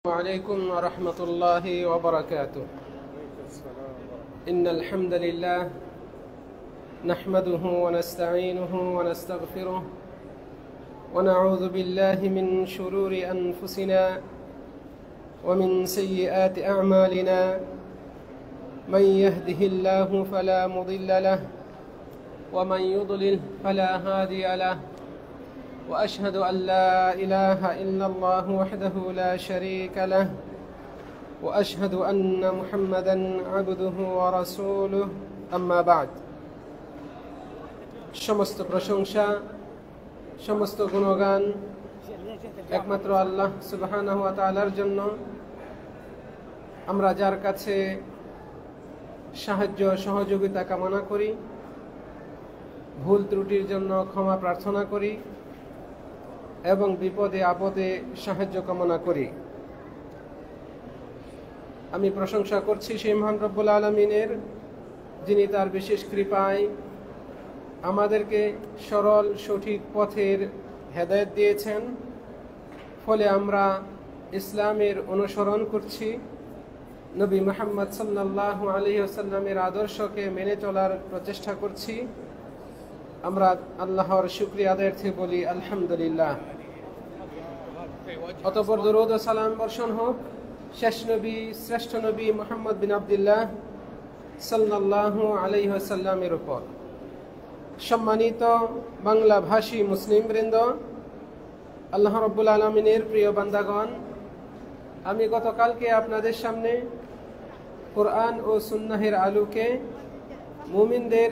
عليكم ورحمة الله وبركاته. إن الحمد لله نحمده ونستعينه ونستغفره ونعوذ بالله من شرور أنفسنا ومن سيئات أعمالنا. من يهده الله فلا مضل له ومن يضلل فلا هادي له. وأشهد أن لا إله إلا الله وحده لا شريك له وأشهد أن محمدا عبده ورسوله. أما بعد. সমস্ত প্রশংসা, সমস্ত গুণগান একমাত্র আল্লাহ সুবহানাহু ওয়া তাআলার জন্য। আমরা যার কাছে সাহায্য সহযোগিতা কামনা করি, ভুল ত্রুটির জন্য ক্ষমা প্রার্থনা করি এবং বিপদে আপদে সাহায্য কামনা করি। আমি প্রশংসা করছি সেই মহান রব্বুল আলামিনের, যিনি তার বিশেষ কৃপায় আমাদেরকে সরল সঠিক পথের হেদায়েত দিয়েছেন। ফলে আমরা ইসলামের অনুসরণ করছি, নবী মুহাম্মদ সাল্লাল্লাহু আলাইহি ওয়াসাল্লামের আদর্শকে মেনে চলার প্রচেষ্টা করছি। আমরা আল্লাহর শুকরিয়া আদায়ার্থে বলি আলহামদুলিল্লাহ। অতঃপর দরুদ ও সালাম বর্ষণ হোক শেষ নবী শ্রেষ্ঠ নবী মুহাম্মদ বিন আব্দুল্লাহ সাল্লাল্লাহু আলাইহি ওয়াসাল্লামের উপর। সম্মানিত বাংলা ভাষী মুসলিম বৃন্দ, আল্লাহ রাব্বুল আলামিনের প্রিয় বান্দাগণ, আমি গতকালকে আপনাদের সামনে কোরআন ও সুন্নাহের আলোকে মুমিনদের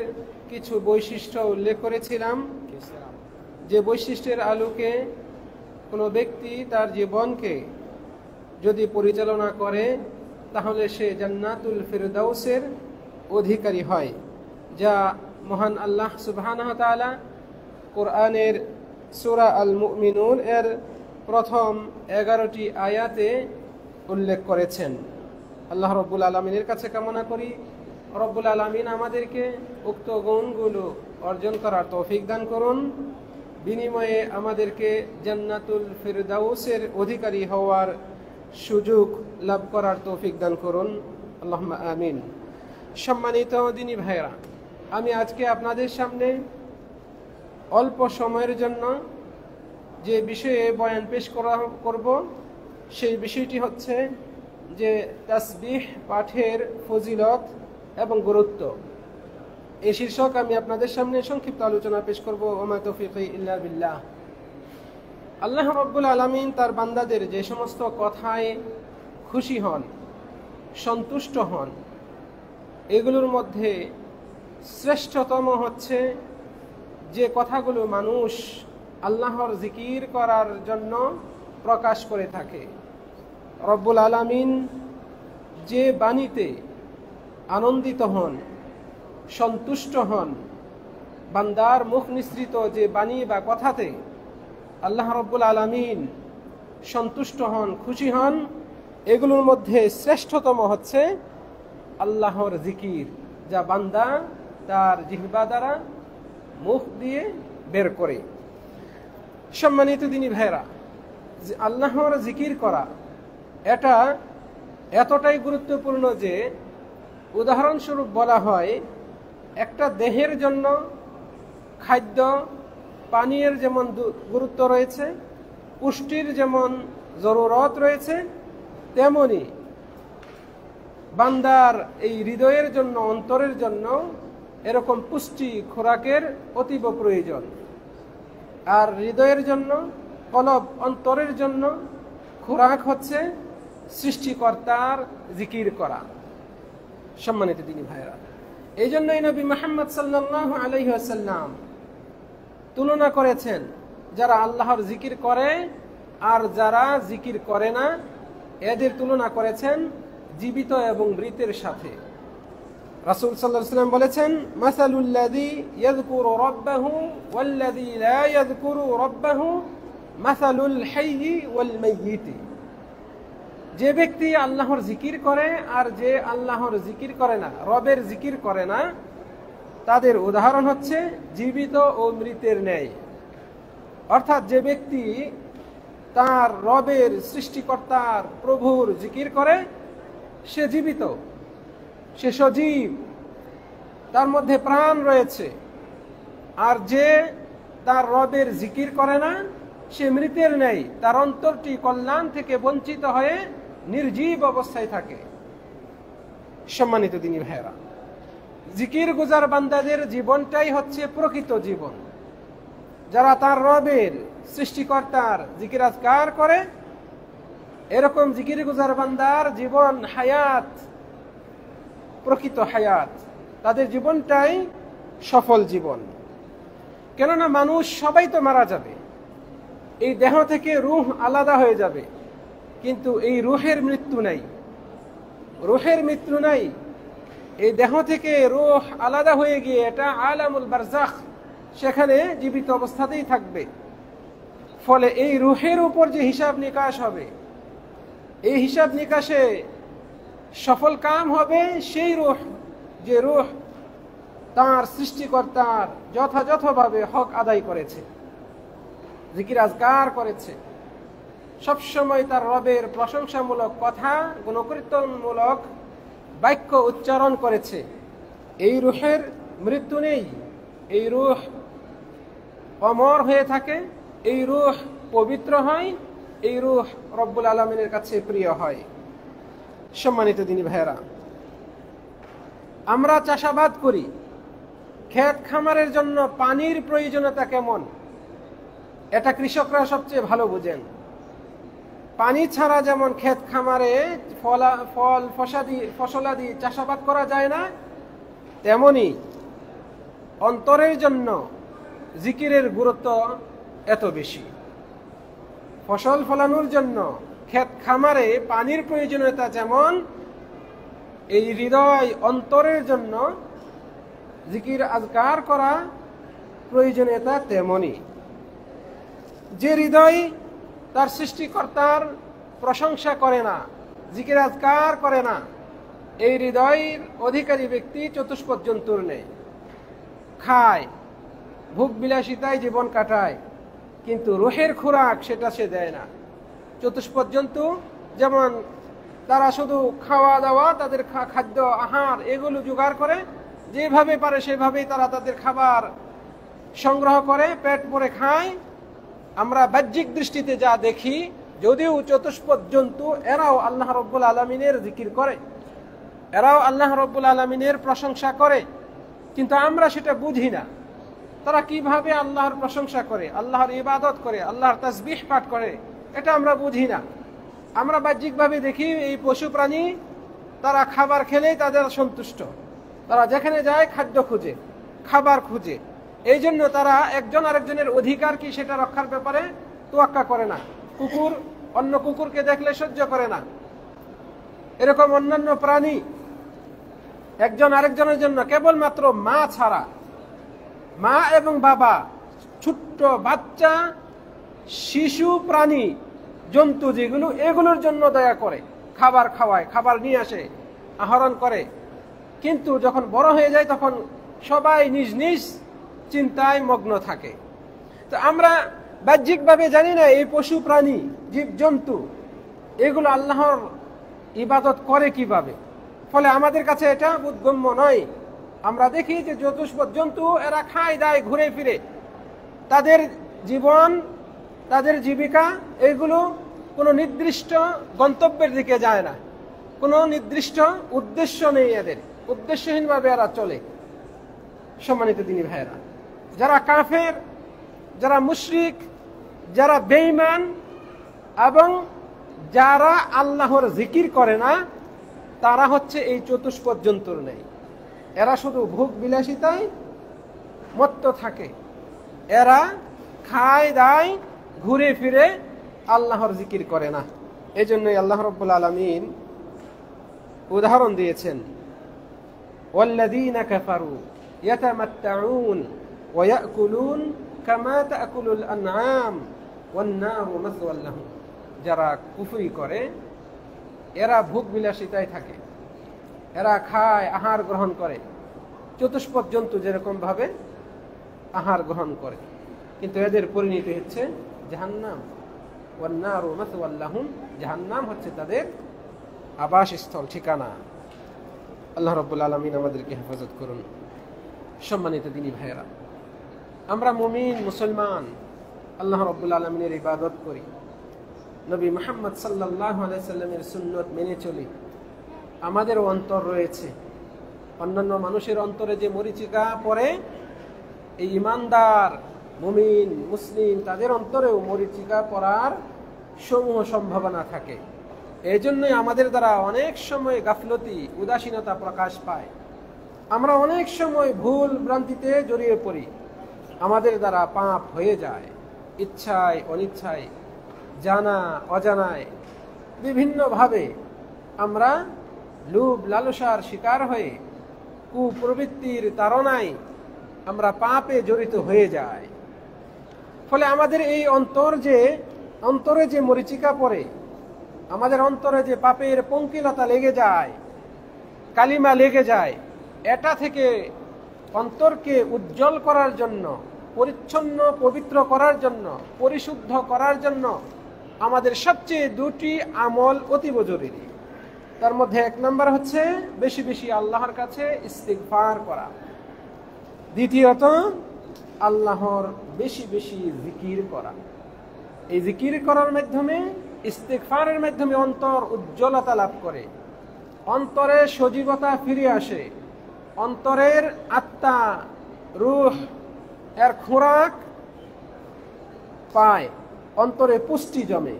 কিছু বৈশিষ্ট্য উল্লেখ করেছিলাম, যে বৈশিষ্ট্যের আলোকে কোনো ব্যক্তি তার জীবনকে যদি পরিচালনা করে তাহলে সে জান্নাতুল ফিরদাউসের অধিকারী হয়, যা মহান আল্লাহ সুবহানাহু ওয়া তাআলা কোরআনের সূরা আল মুমিনুন এর প্রথম 11টি আয়াতে উল্লেখ করেছেন। আল্লাহ রাব্বুল আলামিনের কাছে কামনা করি রব্বুল আলামিন আমাদেরকে উক্ত গুণগুলো অর্জন করার তৌফিক দান করুন, বিনিময়ে আমাদেরকে জান্নাতুল ফিরদাউসের অধিকারী হওয়ার সুযোগ লাভ করার তৌফিক দান করুন, আল্লাহুম্মা আমিন। সম্মানিত দিনী ভাইরা, আমি আজকে আপনাদের সামনে অল্প সময়ের জন্য যে বিষয়ে বয়ান পেশ করব সেই বিষয়টি হচ্ছে যে তাসবিহ পাঠের ফজিলত এবং গুরুত্ব। এই শীর্ষক আমি আপনাদের সামনে সংক্ষিপ্ত আলোচনা পেশ করব। ওমা তৌফিকি ইল্লা বিল্লাহ। আল্লাহ রাব্বুল আলামিন তার বান্দাদের যে সমস্ত কথায় খুশি হন, সন্তুষ্ট হন, এগুলোর মধ্যে শ্রেষ্ঠতম হচ্ছে যে কথাগুলো মানুষ আল্লাহর জিকির করার জন্য প্রকাশ করে থাকে। রব্বুল আলামিন যে বাণীতে আনন্দিত হন, সন্তুষ্ট হন, বান্দার মুখ নিঃসৃত যে বাণী বা কথাতে আল্লাহ রাব্বুল আলামিন সন্তুষ্ট হন, খুশি হন, এগুলোর মধ্যে শ্রেষ্ঠতম হচ্ছে আল্লাহর জিকির, যা বান্দা তার জিহ্বা দ্বারা মুখ দিয়ে বের করে। সম্মানিত দিনী ভাইরা, আল্লাহর জিকির করা এটা এতটাই গুরুত্বপূর্ণ যে উদাহরণস্বরূপ বলা হয় একটা দেহের জন্য খাদ্য পানীয়ের যেমন গুরুত্ব রয়েছে, পুষ্টির যেমন জরুরত রয়েছে, তেমনি বান্দার এই হৃদয়ের জন্য, অন্তরের জন্য এরকম পুষ্টি খোরাকের অতীব প্রয়োজন। আর হৃদয়ের জন্য, কলব অন্তরের জন্য খোরাক হচ্ছে সৃষ্টিকর্তার জিকির করা। সম্মানিত দিনী ভাইরা, এই জন্যই নবী মুহাম্মদ সাল্লাল্লাহু আলাইহি ওয়াসাল্লাম তুলনা করেছেন যারা আল্লাহর জিকির করে আর যারা জিকির করে না, এদের তুলনা করেছেন জীবিত এবং মৃতের সাথে। রাসূল সাল্লাল্লাহু আলাইহি ওয়াসাল্লাম বলেছেন, মাসালুল্লাযী ইয়াযকুরু রাব্বাহু ওয়াল্লাযী লা ইয়াযকুরু রাব্বাহু মাসালুল হাইয়্যি ওয়াল মাইয়্যিতি। যে ব্যক্তি আল্লাহর জিকির করে আর যে আল্লাহর জিকির করে না, রবের জিকির করে না, তাদের উদাহরণ হচ্ছে জীবিত ও মৃতের ন্যায়। অর্থাৎ যে ব্যক্তি তার রবের সৃষ্টিকর্তার প্রভুর জিকির করে সে জীবিত, সে সজীব, তার মধ্যে প্রাণ রয়েছে। আর যে তার রবের জিকির করে না সে মৃতের নেই, তার অন্তরটি কল্যাণ থেকে বঞ্চিত হয়ে নির্জীব অবস্থায় থাকে। সম্মানিত দিনী ভাইয়েরা, জিকির গুজার বান্দাদের জীবনটাই হচ্ছে প্রকৃত জীবন। যারা তার রবের সৃষ্টিকর্তার জিকির আজকার করে, এরকম জিকির গুজার বান্দার জীবন হায়াত, প্রকৃত হায়াত, তাদের জীবনটাই সফল জীবন। কেননা মানুষ সবাই তো মারা যাবে, এই দেহ থেকে রূহ আলাদা হয়ে যাবে, কিন্তু এই রূহের মৃত্যু নাই, রূহের মৃত্যু নাই। এই দেহ থেকে রূহ আলাদা হয়ে গিয়ে এটা আলামুল বারজাখ, সেখানে জীবিত অবস্থাতেই থাকবে। ফলে এই রূহের উপর যে হিসাব নিকাশ হবে, এই হিসাব নিকাশে সফল কাম হবে সেই রূহ, যে রূহ তার সৃষ্টিকর্তার যথাযথভাবে হক আদায় করেছে, জিকির আজকার করেছে, সবসময় তার রবের প্রশংসামূলক কথা, গুণকীর্তনমূলক বাক্য উচ্চারণ করেছে। এই রূহের মৃত্যু নেই, এই রূহ অমর হয়ে থাকে, এই রূহ পবিত্র হয়, এই রূহ রব্বুল আলামিনের কাছে প্রিয় হয়। সম্মানিত দিনী ভাইয়েরা, আমরা চাষাবাদ করি, ক্ষেত খামারের জন্য পানির প্রয়োজনীয়তা কেমন এটা কৃষকরা সবচেয়ে ভালো বুঝেন। পানি ছাড়া যেমন ক্ষেত খামারে ফসলাদি চাষাবাদ করা যায় না, তেমনি অন্তরের জন্য জিকিরের গুরুত্ব এত বেশি। ফসল ফলানোর জন্য ক্ষেত খামারে পানির প্রয়োজনীয়তা যেমন, এই হৃদয় অন্তরের জন্য জিকির আজকার করা প্রয়োজনীয়তা তেমনি। যে হৃদয় তার সৃষ্টিকর্তার প্রশংসা করে না, জিকির আজকার করে না, এই হৃদয়ের অধিকারী ব্যক্তি চতুষ্পদ জন্তুর নেই। খায়, ভোগ বিলাসিতায় জীবন কাটায়, কিন্তু রুহের খোরাক সেটা সে দেয় না। চতুষ্পদ জন্তু যেমন তারা শুধু খাওয়া দাওয়া, তাদের খাদ্য আহার এগুলো জোগাড় করে, যেভাবে পারে সেভাবেই তারা তাদের খাবার সংগ্রহ করে, পেট ভরে খায়। আমরা বাহ্যিক দৃষ্টিতে যা দেখি, যদিও চতুষ্পদ জন্তু এরাও আল্লাহ রব্বুল আলমিনের জিকির করে, এরাও আল্লাহ রব্বুল আলমিনের প্রশংসা করে, কিন্তু আমরা সেটা বুঝি না। তারা কিভাবে আল্লাহর প্রশংসা করে, আল্লাহর ইবাদত করে, আল্লাহর তাসবিহ পাঠ করে, এটা আমরা বুঝি না। আমরা বাহ্যিকভাবে দেখি এই পশু প্রাণী তারা খাবার খেলেই তাদের সন্তুষ্ট, তারা যেখানে যায় খাদ্য খুঁজে, খাবার খুঁজে, এই জন্য তারা একজন আরেকজনের অধিকার কি সেটা রক্ষার ব্যাপারে তোয়াক্কা করে না। কুকুর অন্য কুকুরকে দেখলে সহ্য করে না, এরকম অন্যান্য প্রাণী একজন আরেকজনের জন্য, কেবলমাত্র মা ছাড়া, মা এবং বাবা, ছোট্ট বাচ্চা, শিশু, প্রাণী, জন্তু যেগুলো, এগুলোর জন্য দয়া করে, খাবার খাওয়ায়, খাবার নিয়ে আসে, আহরণ করে। কিন্তু যখন বড় হয়ে যায় তখন সবাই নিজ নিজ চিন্তায় মগ্ন থাকে। তো আমরা বাহ্যিকভাবে জানি না এই পশু প্রাণী, জীব জন্তু এগুলো আল্লাহর ইবাদত করে কিভাবে, ফলে আমাদের কাছে এটা বোধগম্য নয়। আমরা দেখি যে চতুষ্পদ জন্তু এরা খায় দায়, ঘুরে ফিরে, তাদের জীবন, তাদের জীবিকা এগুলো কোনো নির্দিষ্ট গন্তব্যের দিকে যায় না, কোনো নির্দিষ্ট উদ্দেশ্য নেই এদের, উদ্দেশ্যহীনভাবে এরা চলে। সম্মানিত দিনী ভাইয়েরা, যারা কাফের, যারা মুশরিক, যারা বেঈমান এবং যারা আল্লাহর জিকির করে না, তারা হচ্ছে এই চতুষ্পদ জন্তুর নেই। এরা শুধু ভোগ বিলাসিতায় মত্ত থাকে, এরা খায় দায়, ঘুরে ফিরে, আল্লাহর জিকির করে না। এই জন্যই আল্লাহ রাব্বুল আলামিন উদাহরণ দিয়েছেন, ওয়াল্লাযীনা কাফারু ইয়াতামাত্তাউন ওয়া ইয়াকুলুন কামা তাকুলুল আনআম ওয়ান নারু মাসওয়াল লাহুম। যারা কুফরি করে এরা ভোগ বিলাসিতায় থাকে, এরা খায়, আহার গ্রহণ করে, চতুষ্পদ জন্তু যেরকম ভাবে আহার গ্রহণ করে, কিন্তু এদের পরিণতি হচ্ছে জাহান্নাম। ওয়ান নারু মাসওয়াল লাহুম, জাহান্নাম হচ্ছে তাদের আবাসস্থল, ঠিকানা। আল্লাহ রাব্বুল আলামিন আমাদেরকে হেফাজত করুন। সম্মানিত দিনী ভাইয়েরা, আমরা মুমিন মুসলমান, আল্লাহ রাব্বুল আলামিনের ইবাদত করি, নবী মুহাম্মদ সাল্লাল্লাহু আলাইহি সাল্লামের সুন্নত মেনে চলি। আমাদের অন্তর রয়েছে, অন্যান্য মানুষের অন্তরে যে মরিচিকা পড়ে, এই ইমানদার মুমিন মুসলিম তাদের অন্তরেও মরিচিকা পড়ার সমূহ সম্ভাবনা থাকে। এই জন্যই আমাদের দ্বারা অনেক সময় গাফলতি, উদাসীনতা প্রকাশ পায়। আমরা অনেক সময় ভুল ভ্রান্তিতে জড়িয়ে পড়ি, আমাদের দ্বারা পাপ হয়ে যায়। ইচ্ছায় অনিচ্ছায়, জানা অজানায়, বিভিন্নভাবে আমরা লোভ লালসার শিকার হয়ে, কুপ্রবৃত্তির তাড়নায় আমরা পাপে জড়িত হয়ে যাই। ফলে আমাদের এই অন্তরে যে মরিচিকা পড়ে, আমাদের অন্তরে যে পাপের পঙ্কিলতা লেগে যায়, কালিমা লেগে যায়, এটা থেকে অন্তরকে উজ্জ্বল করার জন্য, পরিচ্ছন্ন পবিত্র করার জন্য, পরিশুদ্ধ করার জন্য আমাদের সবচেয়ে দুটি আমল অতীব জরুরি। তার মধ্যে এক নম্বর হচ্ছে বেশি বেশি আল্লাহর কাছে ইস্তিগফার করা। দ্বিতীয়ত আল্লাহর বেশি বেশি জিকির করা। এই জিকির করার মাধ্যমে, ইস্তিগফারের মাধ্যমে অন্তর উজ্জ্বলতা লাভ করে, অন্তরে সজীবতা ফিরে আসে, অন্তরের আত্মা রূহ এর খোরাক পায়, অন্তরে পুষ্টি জমে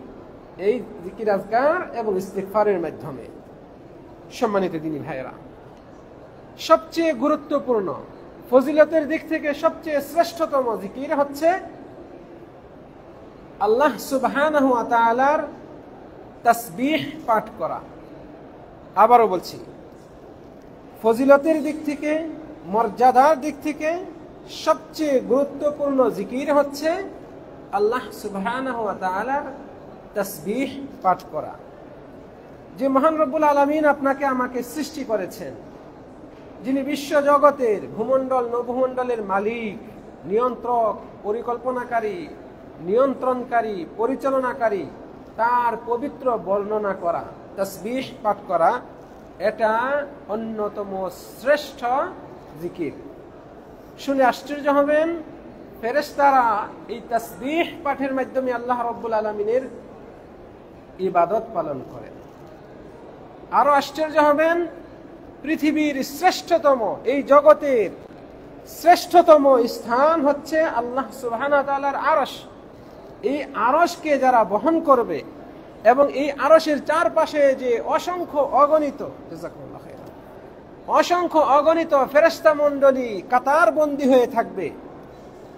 এই জিকির আজকার এবং ইস্তিগফারের মাধ্যমে। সম্মানিত দিনী ভাইয়েরা, সবচেয়ে গুরুত্বপূর্ণ, ফজিলতের দিক থেকে সবচেয়ে শ্রেষ্ঠতম জিকির হচ্ছে আল্লাহ সুবহানাহু ওয়া তাআলার তাসবিহ পাঠ করা। আবারও বলছি, ফজিলতের দিক থেকে, মর্যাদার দিক থেকে সবচেয়ে গুরুত্বপূর্ণ জিকির হচ্ছে আল্লাহ সুবহানাহু ওয়া তাআলার তাসবিহ পাঠ করা। যে মহান রব্বুল আলামিন আপনাকে আমাকে সৃষ্টি করেছেন, যিনি বিশ্ব জগতের ভূমণ্ডল নভূমণ্ডলের মালিক, নিয়ন্ত্রক, পরিকল্পনাকারী, নিয়ন্ত্রণকারী, পরিচালনাকারী, তার পবিত্র বর্ণনা করা, তাসবিহ পাঠ করা, এটা অন্যতম শ্রেষ্ঠ জিকির। শুনে আশ্চর্য হবেন, ফেরেশতারা এই তাসবিহ পাঠের মাধ্যমে আল্লাহ রাব্বুল আলামিনের ইবাদত পালন করেন। আরো আশ্চর্য হবেন, পৃথিবীর শ্রেষ্ঠতম, এই জগতের শ্রেষ্ঠতম স্থান হচ্ছে আল্লাহ সুবহানাহু ওয়া তাআলার আরশ। এই আরশকে যারা বহন করবে এবং এই আরশের চারপাশে যে অসংখ্য অগণিত ফেরেশতা মণ্ডলী কাতারবন্দী হয়ে থাকবে,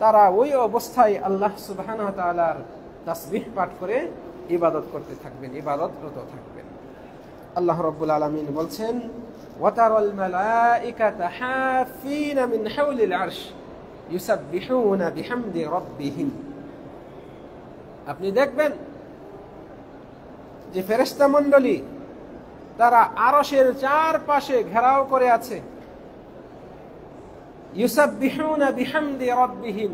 তারা ওই অবস্থায় আল্লাহ সুবহানাহু ওয়া তাআলার তাসবিহ পাঠ করে ইবাদত করতে থাকবেন, ইবাদতরত থাকবেন। আল্লাহ রাব্বুল আলামিন বলছেন, ওয়াতারাল মালাইকাতা হাফিনা মিন হাওলিল আরশ ইউসাব্বিহুনা বিহামদি রাব্বিহিম। আপনি দেখবেন যে ফেরেশতা মণ্ডলী তারা আরশের চারপাশে ঘেরাও করে আছে। ইউসাব্বিহুনা বিহামদি রাব্বিহিম,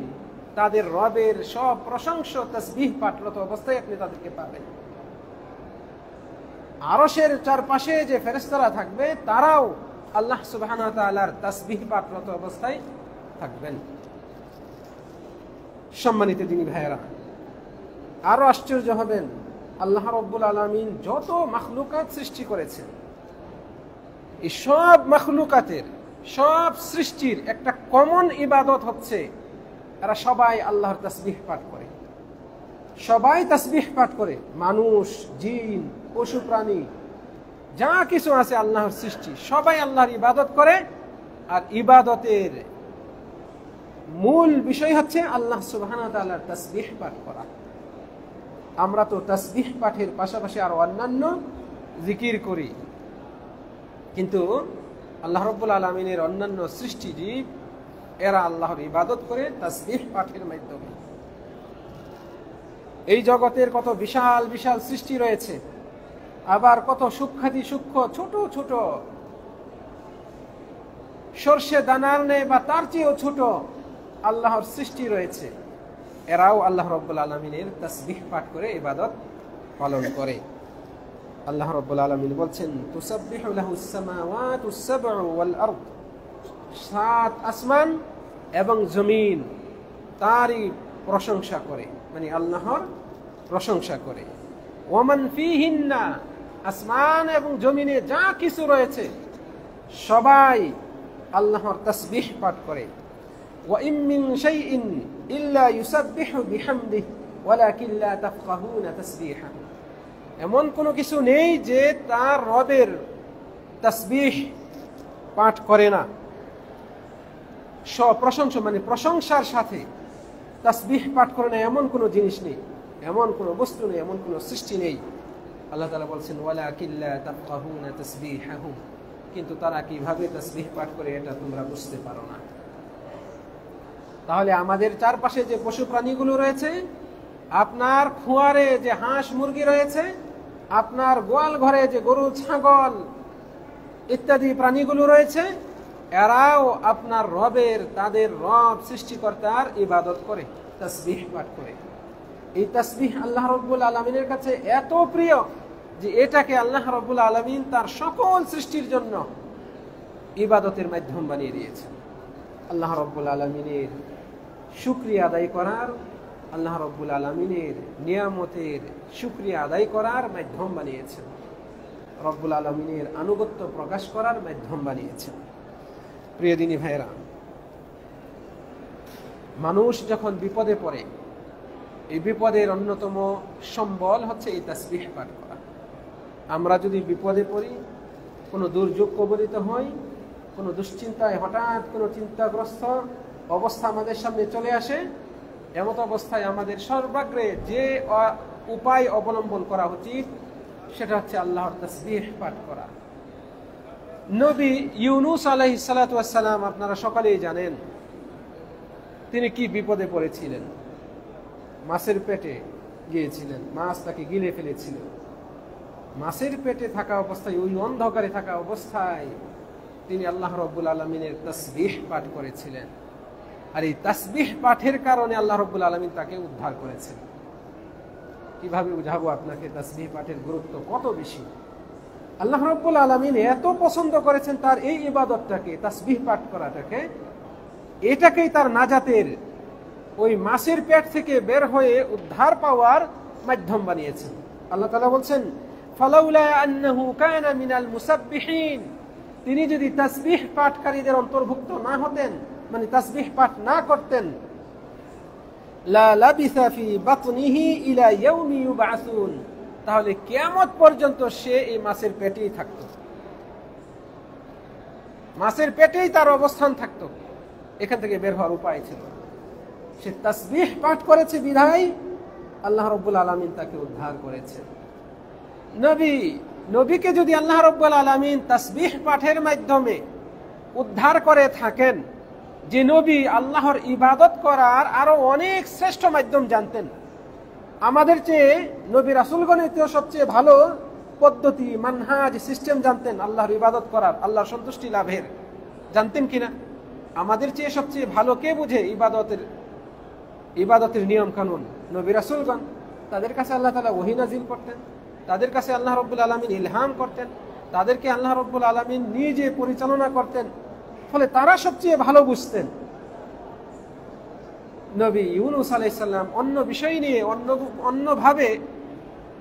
তাদের রবের সব প্রশংসা তাসবিহ পাঠরত অবস্থায় আপনি তাদেরকে পাবেন। আরশের চারপাশে যে ফেরেশতারা থাকবে, তারাও আল্লাহ সুবহানাহু ওয়া তাআলার তাসবিহ পাঠরত অবস্থায় থাকবেন। সম্মানিত দিনী ভাইয়েরা, আরো আশ্চর্য হবেন, আল্লাহ রাব্বুল আলামিন যত মাখলুকাত সৃষ্টি করেছেন, এই সব মাখলুকাতের, সব সৃষ্টির একটা কমন ইবাদত হচ্ছে এরা সবাই আল্লাহর তাসবিহ পাঠ করে। সবাই তাসবিহ পাঠ করে, মানুষ, জিন, পশু প্রাণী, যা কিছু আছে আল্লাহর সৃষ্টি, সবাই আল্লাহর ইবাদত করে। আর ইবাদতের মূল বিষয় হচ্ছে আল্লাহ সুবহানাহু ওয়া তাআলার তাসবিহ পাঠ করা। আমরা তো তাসবিহ পাঠের পাশাপাশি আর অন্যান্য জিকির করি, কিন্তু আল্লাহ রাব্বুল আলামিনের অন্যান্য সৃষ্টিজীব এরা আল্লাহর ইবাদত করে তাসবিহ পাঠের মাধ্যমে। এই জগতের কত বিশাল বিশাল সৃষ্টি রয়েছে, আবার কত সূক্ষ্মাতি সূক্ষ্ম ছোট ছোট সর্ষে দানার নে বা তার চেয়েও ছোট আল্লাহর সৃষ্টি রয়েছে। এরাও আল্লাহ রাব্বুল আলামিনের তাসবিহ পাঠ করে ইবাদত পালন করে। আল্লাহ রাব্বুল আলামিন বলছেন, তুসাব্বিহু লাহুস সামাওয়াতুস সাবউ ওয়াল আরদ, সাত আসমান এবং জমিন তারই প্রশংসা করে, মানে আল্লাহর প্রশংসা করে। ওয়ামান ফিহিন্না, আসমান এবং জমিনে যা কিছু রয়েছে সবাই আল্লাহর তাসবিহ পাঠ করে। ওয়া ইম মিন শাইইন ইল্লা ইউসাব্বিহু বিহামদিহি ওয়ালাকিন লা তাফকাহুনা তাসবিহাহু, এমন কোনো কিছু নেই যে তার রবের তাসবিহ পাঠ করে না। প্রশংসা মানে প্রশংসার সাথে তাসবিহ পাঠ করে না, এমন কোনো জিনিস নেই, এমন কোনো বস্তু নেই, এমন কোনো সৃষ্টি নেই। আল্লাহ তাআলা বলছেন, ওয়ালাকিন লা তাফকাহুনা তাসবিহাহুম, কিন্তু তারা কিভাবে তাসবিহ পাঠ করে এটা তোমরা বুঝতে পারো না। তাহলে আমাদের চারপাশে যে পশু প্রাণীগুলো রয়েছে, আপনার খুয়ারে যে হাঁস মুরগি রয়েছে, আপনার গোয়াল ঘরে যে গরু ছাগল ইত্যাদি প্রাণীগুলো রয়েছে, এরাও আপনার রবের, তাদের রব সৃষ্টিকর্তার ইবাদত করে, তাসবিহ পাঠ করে। এই তাসবিহ আল্লাহ রাব্বুল আলামিনের কাছে এত প্রিয় যে এটাকে আল্লাহ রাব্বুল আলামিন তার সকল সৃষ্টির জন্য ইবাদতের মাধ্যম বানিয়ে দিয়েছেন। আল্লাহ রাব্বুল আলামিনের শুকরিয়া আদায় করার, আল্লাহ রাব্বুল আলামিনের নিয়ামতের শুকরিয়া আদায় করার মাধ্যম বানিয়েছেন, রব্বুল আলামিনের আনুগত্য প্রকাশ করার মাধ্যম বানিয়েছেন। প্রিয় দিনী ভাইরা, মানুষ যখন বিপদে পড়ে, এই বিপদের অন্যতম সম্বল হচ্ছে এই তাসবিহ পাঠ করা। আমরা যদি বিপদে পড়ি, কোনো দুর্যোগ কবলিত হই, কোনো দুশ্চিন্তায় হঠাৎ কোনো চিন্তাগ্রস্ত অবস্থা আমাদের সামনে চলে আসে, এমত অবস্থায় আমাদের সর্বাগ্রে যে উপায় অবলম্বন করা উচিত সেটা হচ্ছে আল্লাহর তাসবিহ পাঠ করা। নবী ইউনুস আলাইহিস সালাতু ওয়াস সালাম আপনারা সকলেই জানেন, তিনি কি বিপদে পড়েছিলেন। মাছের পেটে গিয়েছিলেন, মাছ তাকে গিলে ফেলেছিল। মাছের পেটে থাকা অবস্থায়, ওই অন্ধকারে থাকা অবস্থায় তিনি আল্লাহ রাব্বুল আলামিনের তাসবিহ পাঠ করেছিলেন। আর এই তাসবিহ পাঠের কারণে আল্লাহ রাব্বুল আলামিন তাকে উদ্ধার করেছেন। কিভাবে বুঝাবো আপনাকে তাসবিহ পাঠের গুরুত্ব কত বেশি। আল্লাহ রাব্বুল আলামিন এত পছন্দ করেছেন তার এই ইবাদতটাকে, তাসবিহ পাঠ করাটাকে, এটাকেই তার নাজাতের, ওই মাছের পেট থেকে বের হয়ে উদ্ধার পাওয়ার মাধ্যম বানিয়েছেন। আল্লাহ তাআলা বলছেন, ফালাউলা আন্নাহু কানা মিনাল মুসাব্বিহিন, তিনি যদি তাসবিহ পাঠকারীদের অন্তর্ভুক্ত না হতেন, মানে তাসবিহ পাঠ না করতেন, লা লাবিসা ফি বাতনিহি ইলা ইয়াউমি ইউবআসুন, তাহলে কিয়ামত পর্যন্ত সে এই মাছের পেটেই থাকতো, মাছের পেটেই তার অবস্থান থাকতো, এখান থেকে বের হওয়ার উপায় ছিল। সে তাসবিহ পাঠ করেছে বিধায় আল্লাহ রাব্বুল আলামিন তাকে উদ্ধার করেছেন। নবীকে যদি আল্লাহ রাব্বুল আলামিন তাসবিহ পাঠের মাধ্যমে উদ্ধার করে থাকেন, যে নবী আল্লাহর ইবাদত করার আরো অনেক শ্রেষ্ঠ মাধ্যম জানতেন, আমাদের চেয়ে নবী রাসূলগণের সবচেয়ে ভালো পদ্ধতি, মানহাজ, সিস্টেম জানতেন আল্লাহর ইবাদত করার, আল্লাহর সন্তুষ্টি লাভের, জানতেন কিনা? আমাদের চেয়ে সবচেয়ে ভালো কে বুঝে ইবাদতের নিয়ম কানুন? নবী রাসূলগণ। তাদের কাছে আল্লাহ তাআলা ওহী নাজিল করতেন, তাদের কাছে আল্লাহ রাব্বুল আলামিন ইলহাম করতেন, তাদেরকে আল্লাহ রাব্বুল আলামিন নিজে পরিচালনা করতেন, ফলে তারা সবচেয়ে ভালো বুঝতেন। নবী ইউনুস আলাইহিস সালাম অন্য বিষয় নিয়ে অন্যভাবে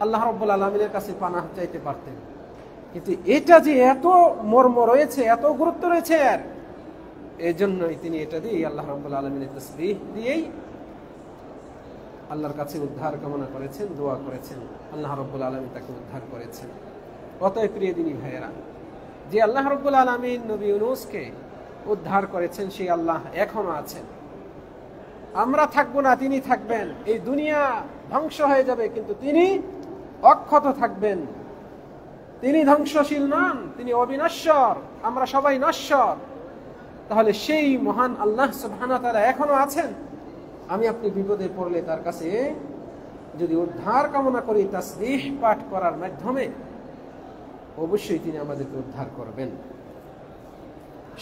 আল্লাহ রাব্বুল আলামিনের কাছে পানাহ চাইতে পারতেন, কিন্তু এটা যে এত মর্ম রয়েছে, এত গুরুত্ব রয়েছে এর, এই জন্যই তিনি এটা দিয়ে আল্লাহ রাব্বুল আলামিনের তাসবিহ দিয়েই আল্লাহর কাছে উদ্ধার কামনা করেছেন, দোয়া করেছেন, আল্লাহ রাব্বুল আলামিন তাকে উদ্ধার করেছেন। অতএব প্রিয় দিনী ভাইয়েরা, যে আল্লাহ রাব্বুল আলামিন নবী ইউনুসকে উদ্ধার করেছেন, সেই আল্লাহ এখনো আছেন। আমরা থাকবো না, তিনি থাকবেন। এই দুনিয়া ধ্বংস হয়ে যাবে, কিন্তু তিনি অক্ষত থাকবেন। তিনি ধ্বংসশীল নন, তিনি অবিনশ্বর, আমরা সবাই নশ্বর। তাহলে সেই মহান আল্লাহ সুবহানাহু ওয়া তাআলা এখনো আছেন। আমি আপনি বিপদে পড়লে তার কাছে যদি উদ্ধার কামনা করি তাসবিহ পাঠ করার মাধ্যমে, অবশ্যই তিনি আমাদেরকে উদ্ধার করবেন।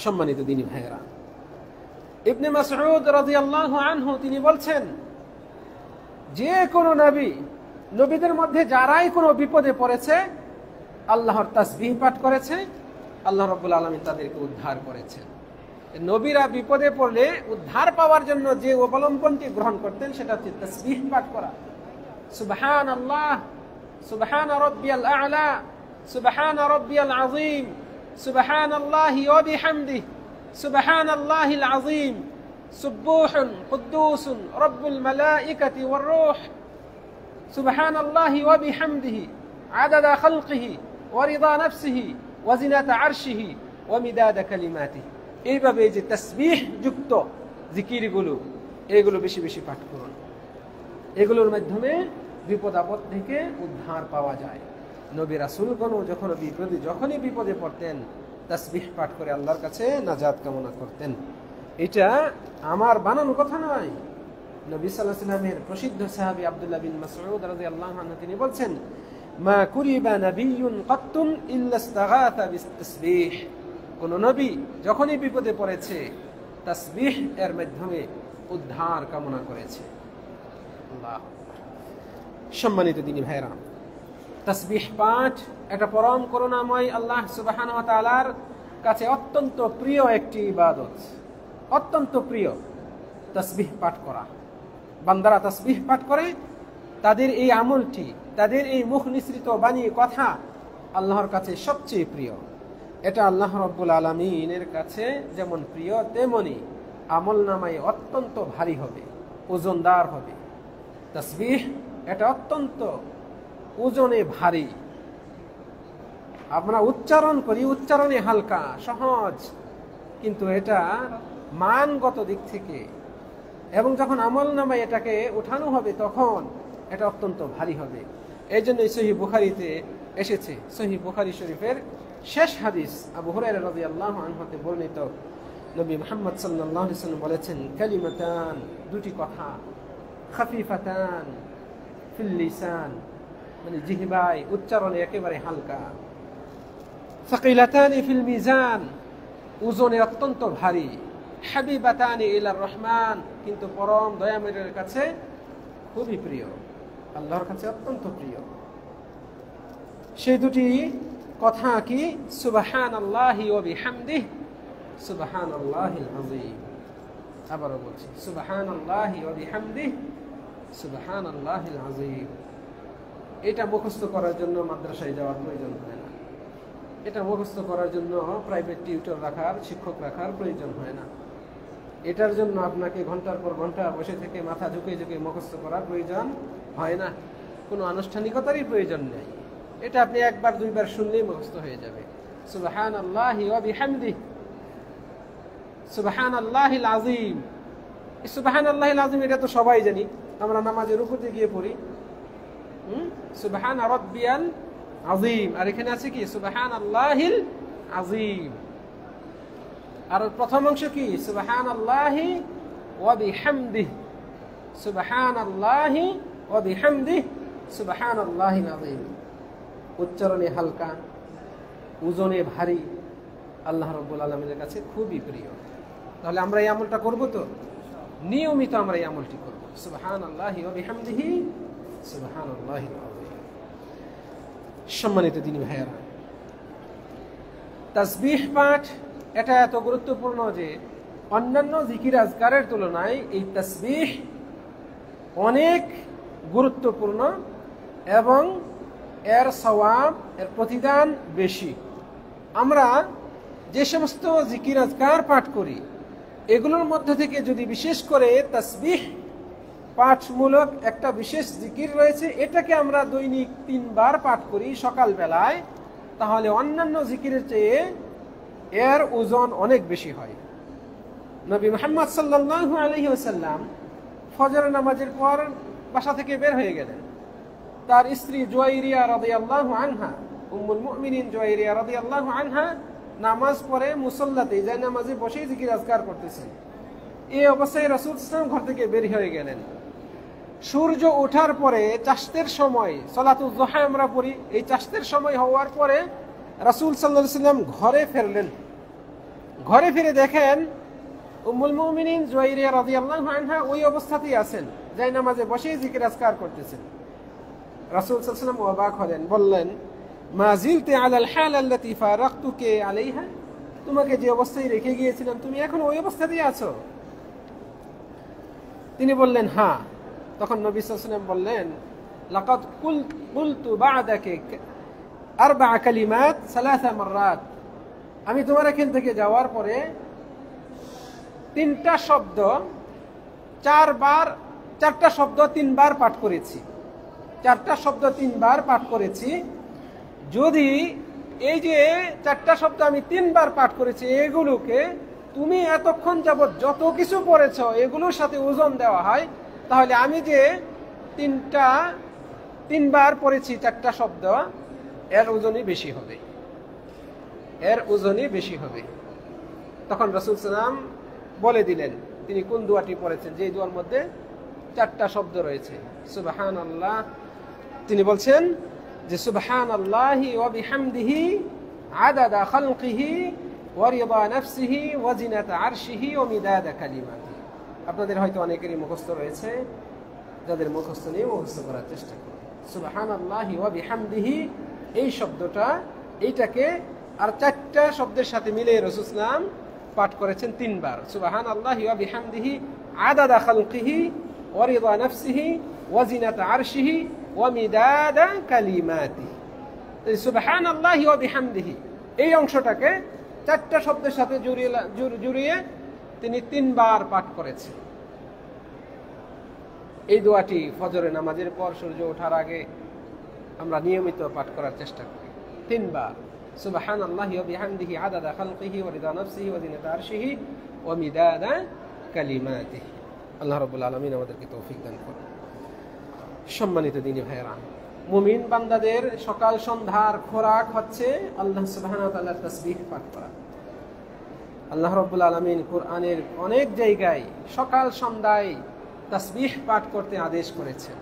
সম্মানিত দিনী ভাইয়েরা, ইবনে মাসউদ রাদিয়াল্লাহু আনহু তিনি বলছেন, যে কোনো নবীদের মধ্যে যারাই কোনো বিপদে পড়েছে আল্লাহর তাসবিহ পাঠ করেছে, আল্লাহ রাব্বুল আলামিন তাদেরকে উদ্ধার করেছেন। নবীরা বিপদে পড়লে উদ্ধার পাওয়ার জন্য যে অবলম্বনটি গ্রহণ করতেন সেটা হচ্ছে তাসবিহ পাঠ করা। সুবহানাল্লাহ, সুবহান রাব্বিয়াল আ'লা, সুবহান রাব্বিয়াল আযীম, সুবহানাল্লাহি ওয়া বিহামদিহি, সুবহানাল্লাহিল আযীম, সুবহুন কুদ্দুসুন রাব্বুল মালাইকাতি ওয়ার রূহ, সুবহানাল্লাহি ওয়া বিহামদিহি আদাদা খালকিহি ওয়া রিদা নাফসিহি ওয়া জিনাতা আরশিহি ওয়া মিদাদা কালিমাতিহি। এইভাবে এই যে তাসবিহ যুক্ত জিকিরগুলো, এগুলো বেশি বেশি পাঠ করুন। এগুলোর মাধ্যমে বিপদ আপদ থেকে উদ্ধার পাওয়া যায়। নবী রাসূলগণ যখনই বিপদে পড়তেন তাসবিহ পাঠ করে আল্লাহর কাছে নাজাত কামনা করতেন। এটা আমার বানানো কথা নয়। নবী সাল্লাল্লাহু আলাইহি ওয়াসাল্লামের প্রসিদ্ধ সাহাবী আব্দুল্লাহ বিন মাসউদ রাদিয়াল্লাহু আনহু তিনি বলছেন, মা কুরিবা নাবিয়্যুন কাত্তুন ইল্লা ইস্তাগাথা বিতাসবিহ। কোন নবী যখনই বিপদে পড়েছে তাসবিহ এর মাধ্যমে উদ্ধার কামনা করেছে। আল্লাহ। সম্মানিত দিনী ভাইরা, তাসবিহ পাঠ একটা পরম করুণাময় আল্লাহ সুবহানাহু ওয়া তাআলার কাছে অত্যন্ত প্রিয় একটি ইবাদত, অত্যন্ত প্রিয় তাসবিহ পাঠ করা। বান্দারা তাসবিহ পাঠ করে, তাদের এই আমলটি, তাদের এই মুখ নিঃসৃত বাণী কথা আল্লাহর কাছে সবচেয়ে প্রিয়। এটা আল্লাহ রাব্বুল আলামিনের কাছে যেমন প্রিয়, তেমনি আমলনামায় অত্যন্ত ভারী হবে, ওজনদার হবে। তাসবিহ এটা অত্যন্ত ওজনে ভারী। আমরা উচ্চারণ করি, উচ্চারণে হালকা সহজ, কিন্তু এটা মানগত দিক থেকে এবং যখন আমলনামায় এটাকে উঠানো হবে তখন এটা অত্যন্ত ভারী হবে। এই জন্যই সহিহ বুখারীতে এসেছে, সহিহ বুখারী শরীফের শেষ হাদিস আবু হুরায়রা রাদিয়াল্লাহু আনহু হতে বর্ণিত, নবী মুহাম্মদ সাল্লাল্লাহু আলাইহি ওয়াসাল্লাম বলেছেন, কালিমাতান, দুটি কথা, খাফিফাতান ফিল লিসান, মানে জিহবায় উচ্চারণে একেবারে হালকা, সাকিলাতানি ফিল মিজান, ওজনে অত্যন্ত ভারী, হাবিবাতানি ইলার রহমান, কিন্তু পরম দয়াময়ের কাছে খুবই প্রিয়, আল্লাহর কাছে অত্যন্ত প্রিয়। সেই দুটি কথা কি? সুবহানাল্লাহি ওয়া বিহামদিহি, সুবহানাল্লাহিল আযীম। আবারও বলছি, সুবহানাল্লাহি ওয়া বিহামদিহি, সুবহানাল্লাহিল আযীম। এটা মুখস্থ করার জন্য মাদ্রাসায় যাওয়ার প্রয়োজন হয় না, এটা মুখস্থ করার জন্য প্রাইভেট টিউটর রাখার, শিক্ষক রাখার প্রয়োজন হয় না, এটার জন্য আপনাকে ঘন্টার পর ঘন্টা বসে থেকে মাথা ঝুঁকে ঝুঁকে মুখস্থ করার প্রয়োজন হয় না, কোনো আনুষ্ঠানিকতারই প্রয়োজন নেই। এটা আপনি একবার দুইবার শুনলেই মুখস্থ হয়ে যাবে। সুবহানাল্লাহি ওয়া বিহামদিহি, সুবহানাল্লাহিল আযীম। সুবহানাল্লাহিল আযীম এটা তো সবাই জানি, আমরা নামাজের রুকুতে গিয়ে পড়ি, সুবহান রাব্বিয়াল আযীম, আর এখানে আছে কি? সুবহানাল্লাহিল আযীম। আর প্রথম অংশ কি? সুবহানাল্লাহি ওয়া বিহামদিহি, সুবহানাল্লাহি ওয়া বিহামদিহি, সুবহানাল্লাহিল আযীম। উচ্চারণে হালকা, ওজনে ভারী, আল্লাহ রাব্বুল আলামিনের কাছে খুবই প্রিয়। তাহলে আমরা এই আমলটা করব তো? নিয়মিত আমরা এই আমলটি করব। সুবহানাল্লাহি ওয়া বিহামদিহি, সুবহানাল্লাহিল আযীম। সম্মানিত দিনী ভাইয়েরা, তাসবিহ পাঠ এটা এত গুরুত্বপূর্ণ যে অন্যান্য জিকির আজকারের তুলনায় এই তাসবিহ অনেক গুরুত্বপূর্ণ এবং এর সওয়াব, এর প্রতিদান বেশি। আমরা যে সমস্ত জিকির আজকার পাঠ করি এগুলোর মধ্যে থেকে যদি বিশেষ করে তাসবিহ পাঠমূলক একটা বিশেষ জিকির রয়েছে, এটাকে আমরা দৈনিক 3 বার পাঠ করি সকাল বেলায়, তাহলে অন্যান্য জিকিরের চেয়ে এর ওজন অনেক বেশি হয়। নবী মুহাম্মদ সাল্লাল্লাহু আলাইহি ওয়াসাল্লাম ফজর নামাজের পর বাসা থেকে বের হয়ে গেলেন। তার স্ত্রী জুয়াইরিয়া রাদিয়াল্লাহু আনহা, উম্মুল মুমিনিন জুয়াইরিয়া রাদিয়াল্লাহু আনহা নামাজ পড়ে মুসল্লাতে যায় নামাজে বসেই জিকির আজকার করতেছেন। এই অবস্থায় রাসূল সাল্লাল্লাহু আলাইহি ওয়াসাল্লাম ঘর থেকে বের হয়ে গেলেন। সূর্য ওঠার পরে চাশতের সময়, সালাতুল যুহা আমরা পড়ি, এই চাশতের সময় হওয়ার পরে রাসূল সাল্লাল্লাহু আলাইহি ওয়াসাল্লাম ঘরে ফিরলেন। ঘরে ফিরে দেখেন উম্মুল মুমিনিন জুয়াইরিয়া রাদিয়াল্লাহু আনহা ওই অবস্থাতেই আছেন যাই নামাজে বসেই জিকির আজকার করতেছেন। রাসূল সাল্লাল্লাহু আলাইহি ওয়াসাল্লাম অবাক হলেন, বললেন, মা জিলতি আলাল হাল আল্লাতী ফারাকতুকে আলাইহা, তোমাকে যে অবস্থায় রেখে গিয়েছিলাম তুমি এখন ওই অবস্থাতেই আছো? তিনি বললেন হ্যাঁ। তখন নবী সাল্লাল্লাহু আলাইহি ওয়াসাল্লাম বললেন, লাকাদ কুলতু বা'দাকা আরবা কালিমাত সালাসা মাররাত, আমি তোমার এখান থেকে যাওয়ার পরে 3টা শব্দ 4টা শব্দ 3বার পাঠ করেছি। 4টা শব্দ 3বার পাঠ করেছি। যদি এই যে 4টা শব্দ আমি 3বার পাঠ করেছি, এগুলোকে তুমি এতক্ষণ যাবৎ যত কিছু পড়েছো এগুলোর সাথে ওজন দেওয়া হয়, তাহলে আমি যে 3বার পড়েছি 4টা শব্দ, এর ওজনই বেশি হবে, এর ওজনই বেশি হবে। তখন রাসূল সাল্লাল্লাহু আলাইহি ওয়াসাল্লাম বলে দিলেন তিনি কোন দোয়াটি পড়েছেন, যে দোয়ার মধ্যে 4টা শব্দ রয়েছে, সুবহানাল্লাহ। তিনি বলছেন যে সুবহানাল্লাহি ওয়া বিহামদিহি আদাদা খালকিহি ওয়া রিদা নাফসিহি ওয়া জিনাতা আরশিহি ওয়া মিদাদা কালিমাতিহি। আপনাদের হয়তো অনেকেরই মুখস্থ রয়েছে, যাদের মুখস্থ নেই মুখস্থ করার চেষ্টা করুন। সুবহানাল্লাহি ওয়া বিহামদিহি, এই শব্দটা, এইটাকে আর 4টা শব্দের সাথে মিলে রাসূল সাল্লাল্লাহু আলাইহি ওয়াসাল্লাম পাঠ করেছেন 3বার। সুবহানাল্লাহি ওয়া বিহামদিহি আদাদা খালকিহি ওয়া রিদা নাফসিহি ওয়া জিনাতা আরশিহি ওয়া মিদাদা কালিমাতিহি। এই সুবহানাল্লাহি ওয়া বিহামদিহি এই অংশটাকে 4টা শব্দের সাথে জুড়িয়ে তিনি 3বার পাঠ করেছেন। এই দোয়াটি ফজরের নামাজের পর সূর্য ওঠার আগে আমরা নিয়মিত পাঠ করার চেষ্টা করি 3বার। সুবহানাল্লাহি ওয়া বিহামদিহি আদাদা খালকিহি ওয়া রিদা নাফসিহি ওয়া জিনাতা আরশিহি ওয়া মিদাদা কালিমাতিহি। আল্লাহ রাব্বুল আলামিন আমাদেরকে তৌফিক দান করুন। সম্মানিত দিনী ভাইরা, মুমিন বান্দাদের সকাল সন্ধ্যার খোরাক হচ্ছে আল্লাহ সুবহানাহু ওয়া তাআলার তাসবিহ পাঠ করা। আল্লাহ রাব্বুল আলামিন কোরআনের অনেক জায়গায় সকাল সন্ধ্যায় তাসবিহ পাঠ করতে আদেশ করেছেন।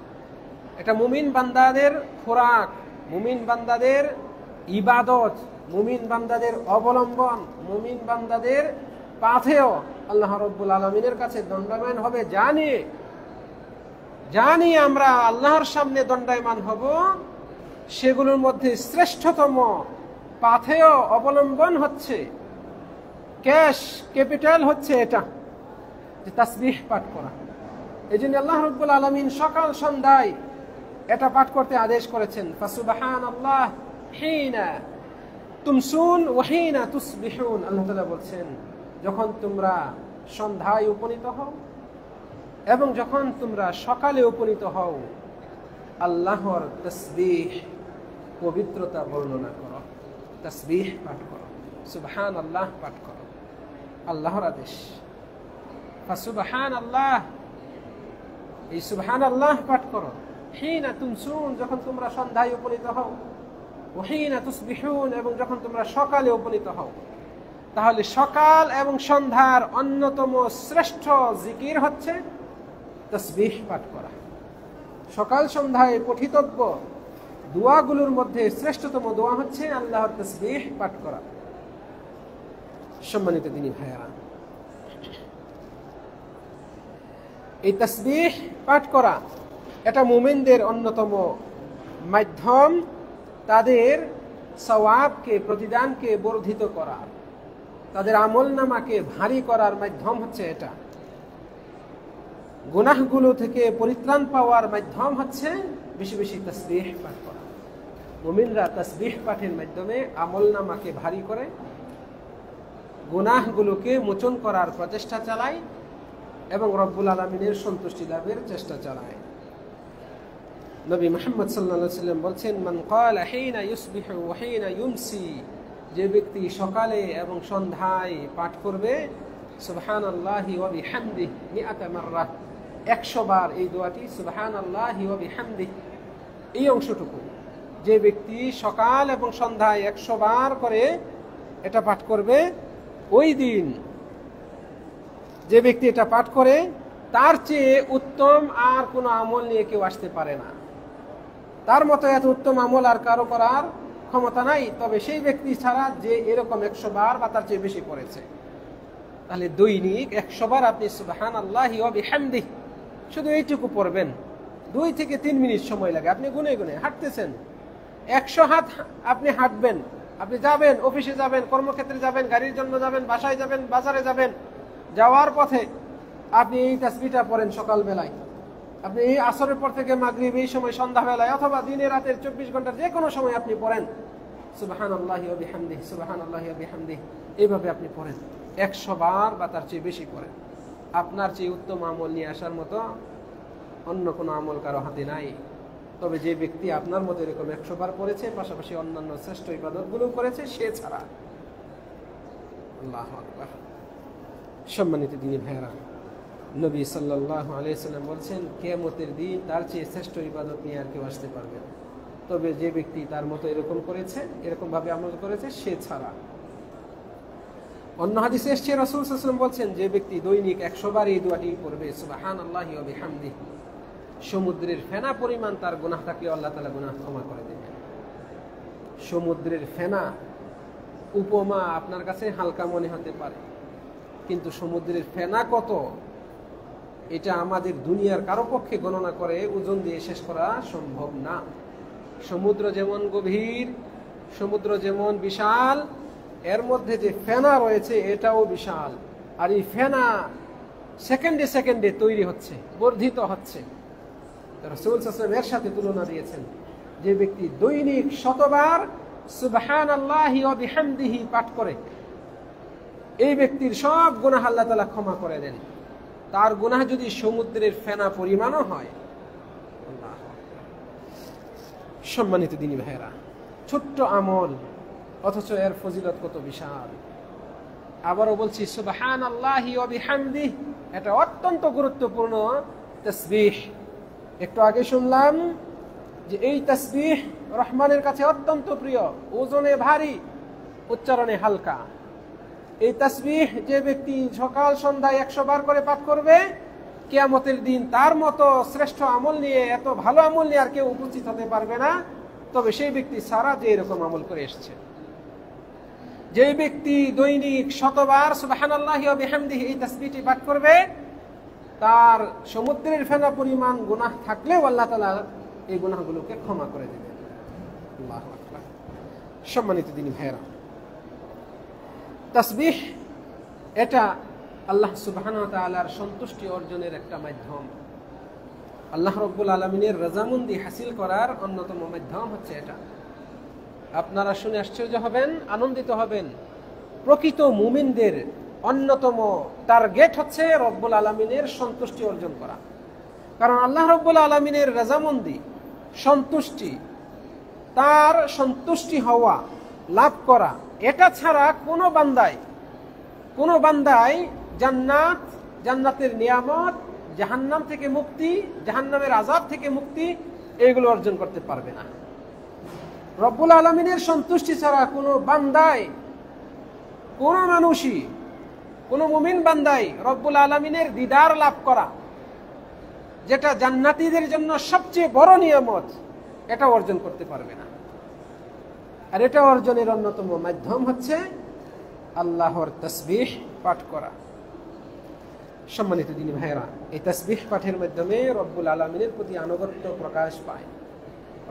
এটা মুমিন বান্দাদের খোরাক, মুমিন বান্দাদের ইবাদত, মুমিন বান্দাদের অবলম্বন, মুমিন বান্দাদের পাথেয় আল্লাহ রাব্বুল আলামিনের কাছে দণ্ডায়মান হবে। জানি আমরা আল্লাহর সামনে দণ্ডায়মান হব, সেগুলোর মধ্যে শ্রেষ্ঠতম পাথেয় অবলম্বন হচ্ছে, ক্যাপিটাল হচ্ছে এটা, যে তাসবিহ পাঠ করা। এই জন্য আল্লাহ রাব্বুল আলামিন সকাল সন্ধ্যায় এটা পাঠ করতে আদেশ করেছেন। ফাসুবহানাল্লাহ হিনা তুমসুন ওয়া হিনা তুসবিহুন। আল্লাহ তাআলা বলছেন, যখন তোমরা সন্ধ্যায় উপনীত হও এবং যখন তোমরা সকালে উপনীত হও, আল্লাহর তাসবিহ পবিত্রতা বর্ণনা করো, তাসবিহ পাঠ করো, সুবহানাল্লাহ পাঠ করো, আল্লাহর আদেশ। ফাসুবহানাল্লাহ, এই সুবহানাল্লাহ পাঠ করো। হিনা তুমসুন, যখন তোমরা সন্ধ্যায় উপনীত হও, ওয়া হিনা তুসবিহুন, এবং যখন তোমরা সকালে উপনীত হও। তাহলে সকাল এবং সন্ধ্যার অন্যতম শ্রেষ্ঠ জিকির হচ্ছে তাসবিহ পাঠ করা। সকাল সন্ধ্যায় পঠিতব্য দোয়াগুলোর মধ্যে শ্রেষ্ঠতম দোয়া হচ্ছে আল্লাহর তাসবিহ পাঠ করা। সম্মানিত দিনী ভাইয়েরা, এই তাসবিহ পাঠ করা এটা মুমিনদের অন্যতম মাধ্যম, তাদের সওয়াবকে, প্রতিদানকে বর্ধিত করা, তাদের আমলনামাকে ভারী করার মাধ্যম হচ্ছে এটা। গুনাহগুলো থেকে পরিত্রাণ পাওয়ার মাধ্যম হচ্ছে বেশি বেশি তাসবিহ পাঠ করা। মুমিনরা তাসবিহ পাঠের মাধ্যমে আমলনামাকে ভারী করে, গুনাহগুলোকে মোচন করার প্রচেষ্টা চালায় এবং রব্বুল আলামিনের সন্তুষ্টি লাভের চেষ্টা চালায়। নবী মুহাম্মদ সাল্লাল্লাহু আলাইহি ওয়াসাল্লাম বলছেন, মান ক্বালা হিনা ইউসবিহু ওয়া হিনা ইউমসি, যে ব্যক্তি সকালে এবং সন্ধ্যায় পাঠ করবে সুবহানাল্লাহি ওয়া বিহামদিহি মিআতা মাররা, 100 বার এই দোয়াটি সুবহানাল্লাহি ওয়া বিহামদিহি, এই অংশটুকু যে ব্যক্তি সকাল এবং সন্ধ্যায় 100 বার করে এটা পাঠ করবে, ওই দিন যে ব্যক্তি এটা পাঠ করে তার চেয়ে উত্তম আর কোনো আমল নিয়ে কেউ আসতে পারে না। তার মতো এত উত্তম আমল আর কারো করার ক্ষমতা নাই, তবে সেই ব্যক্তি ছাড়া যে এরকম 100 বার বা তার চেয়ে বেশি পড়েছে। তাহলে দৈনিক 100 বার আপনি সুবহানাল্লাহি ওয়া বিহামদিহি শুধু এইটুকু পড়বেন, 2 থেকে 3 মিনিট সময় লাগে। আপনি গুনে গুনে হাঁটতেছেন, 100 হাত আপনি হাঁটবেন, আপনি যাবেন, অফিসে যাবেন, কর্মক্ষেত্রে যাবেন, গাড়ির জন্য যাবেন, বাসায় যাবেন, বাজারে যাবেন, যাওয়ার পথে আপনি এই তাসবিহটা পড়েন সকালবেলায়। আপনি এই আসরের পর থেকে মাগরিব, এই সময় সন্ধ্যাবেলায়, অথবা দিনে রাতের 24 ঘন্টার যে কোনো সময় আপনি পড়েন সুবহানাল্লাহি ওয়া বিহামদিহি, সুবহানাল্লাহি ওয়া বিহামদিহি, এইভাবে আপনি পড়েন 100 বার বা তার চেয়ে বেশি পড়েন। আপনার চেয়ে উত্তম আমল নিয়ে আসার মতো অন্য কোনো আমল কারো হাতে নাই। তবে যে ব্যক্তি আপনার মতো এরকম 100 বার পড়েছে, পাশাপাশি অন্যান্য শ্রেষ্ঠ ইবাদতগুলো করেছে, সে ছাড়া। আল্লাহু আকবার। সম্মানিত দিনী ভাইরা, নবী সাল্লাল্লাহু আলাইহি সাল্লাম বলছেন, কিয়ামতের দিন তার চেয়ে শ্রেষ্ঠ ইবাদত নিয়ে আর কেউ আসতে পারবে না, তবে যে ব্যক্তি তার মতো এরকম করেছে, এরকম ভাবে আমল করেছে, সে ছাড়া। অন্য হাদিসে এসেছে রাসূল সাল্লাল্লাহু আলাইহি ওয়াসাল্লাম বলছেন, যে ব্যক্তি দৈনিক 100 বার এই দোয়াটি পড়বে, সুবহানাল্লাহি ওয়া বিহামদিহি, সমুদ্রের ফেনা পরিমাণ তার গুনাহ থাকলে আল্লাহ তাআলা গুনাহ ক্ষমা করে দেবেন। সমুদ্রের ফেনা উপমা আপনার কাছে হালকা মনে হতে পারে, কিন্তু সমুদ্রের ফেনা কত, এটা আমাদের দুনিয়ার কারো পক্ষে গণনা করে ওজন দিয়ে শেষ করা সম্ভব না। সমুদ্র যেমন গভীর, সমুদ্র যেমন বিশাল, এর মধ্যে যে ফেনা রয়েছে এটাও বিশাল। আর এই ফেনা সেকেন্ডে সেকেন্ডে তৈরি হচ্ছে, বর্ধিত হচ্ছে। রাসূল সাল্লাল্লাহু আলাইহি ওয়াসাল্লাম এর সাথে তুলনা দিয়েছেন, যে ব্যক্তি দৈনিক 100 বার সুবহানাল্লাহি ওয়া বিহামদিহি পাঠ করে, এই ব্যক্তির সব গুনাহ আল্লাহ তাআলা ক্ষমা করে দেন। তার গুনাহ যদি সমুদ্রের ফেনা পরিমাণও হয়। সম্মানিত দিনী ভাইরা, ছোট্ট আমল, অথচ এর ফজিলত কত বিশাল। আবারও বলছি, সুবহানাল্লাহি ওয়া বিহামদিহি, এটা অত্যন্ত গুরুত্বপূর্ণ তাসবিহ। একটু আগে শুনলাম যে এই তাসবিহ রহমানের কাছে অত্যন্ত প্রিয়, ওজনে ভারী, উচ্চারণে হালকা। এই তাসবিহ যে ব্যক্তি সকাল সন্ধ্যায় 100 বার করে পাঠ করবে, কিয়ামতের দিন তার মতো শ্রেষ্ঠ আমল নিয়ে, এত ভালো আমল নিয়ে আর কেউ উপস্থিত হতে পারবে না, তবে সেই ব্যক্তি সারা যে এরকম আমল করে এসেছে। যে ব্যক্তি দৈনিক 100 বার সুবহানাল্লাহি ওয়া বিহামদিহি এই তাসবিহটি পাঠ করবে, তার সমুদ্রের ফেনা পরিমাণ গুনাহ থাকলেও আল্লাহ তাআলা এই গুনাহগুলোকে ক্ষমা করে দেবেন। আল্লাহু আকবার। সম্মানিত দিনী ভাইরা, তাসবিহ এটা আল্লাহ সুবহানাহু ওয়া তাআলার সন্তুষ্টি অর্জনের একটা মাধ্যম। আল্লাহ রাব্বুল আলামিনের রাজামন্দি হাসিল করার অন্যতম মাধ্যম হচ্ছে এটা। আপনারা শুনে আশ্চর্য হবেন, আনন্দিত হবেন। প্রকৃত মুমিনদের অন্যতম টার্গেট হচ্ছে রব্বুল আলামিনের সন্তুষ্টি অর্জন করা। কারণ আল্লাহ রাব্বুল আলামিনের রাজামন্দি, সন্তুষ্টি, তার সন্তুষ্টি হওয়া, লাভ করা, এটা ছাড়া কোনো বান্দায় জান্নাত, জান্নাতের নিয়ামত, জাহান্নাম থেকে মুক্তি, জাহান্নামের আযাব থেকে মুক্তি, এগুলো অর্জন করতে পারবে না। রব্বুল আলামিনের সন্তুষ্টি ছাড়া কোনো বান্দায়, কোনো মানুষই, কোনো মুমিন বান্দাই রব্বুল আলামিনের দিদার লাভ করা, যেটা জান্নাতীদের জন্য সবচেয়ে বড় নিয়ামত, এটা অর্জন করতে পারবে না। আর এটা অর্জনের অন্যতম মাধ্যম হচ্ছে আল্লাহর তাসবিহ পাঠ করা। সম্মানিত দিনী ভাইরা, এই তাসবিহ পাঠের মাধ্যমে রব্বুল আলামিনের প্রতি আনুগত্য প্রকাশ পায়,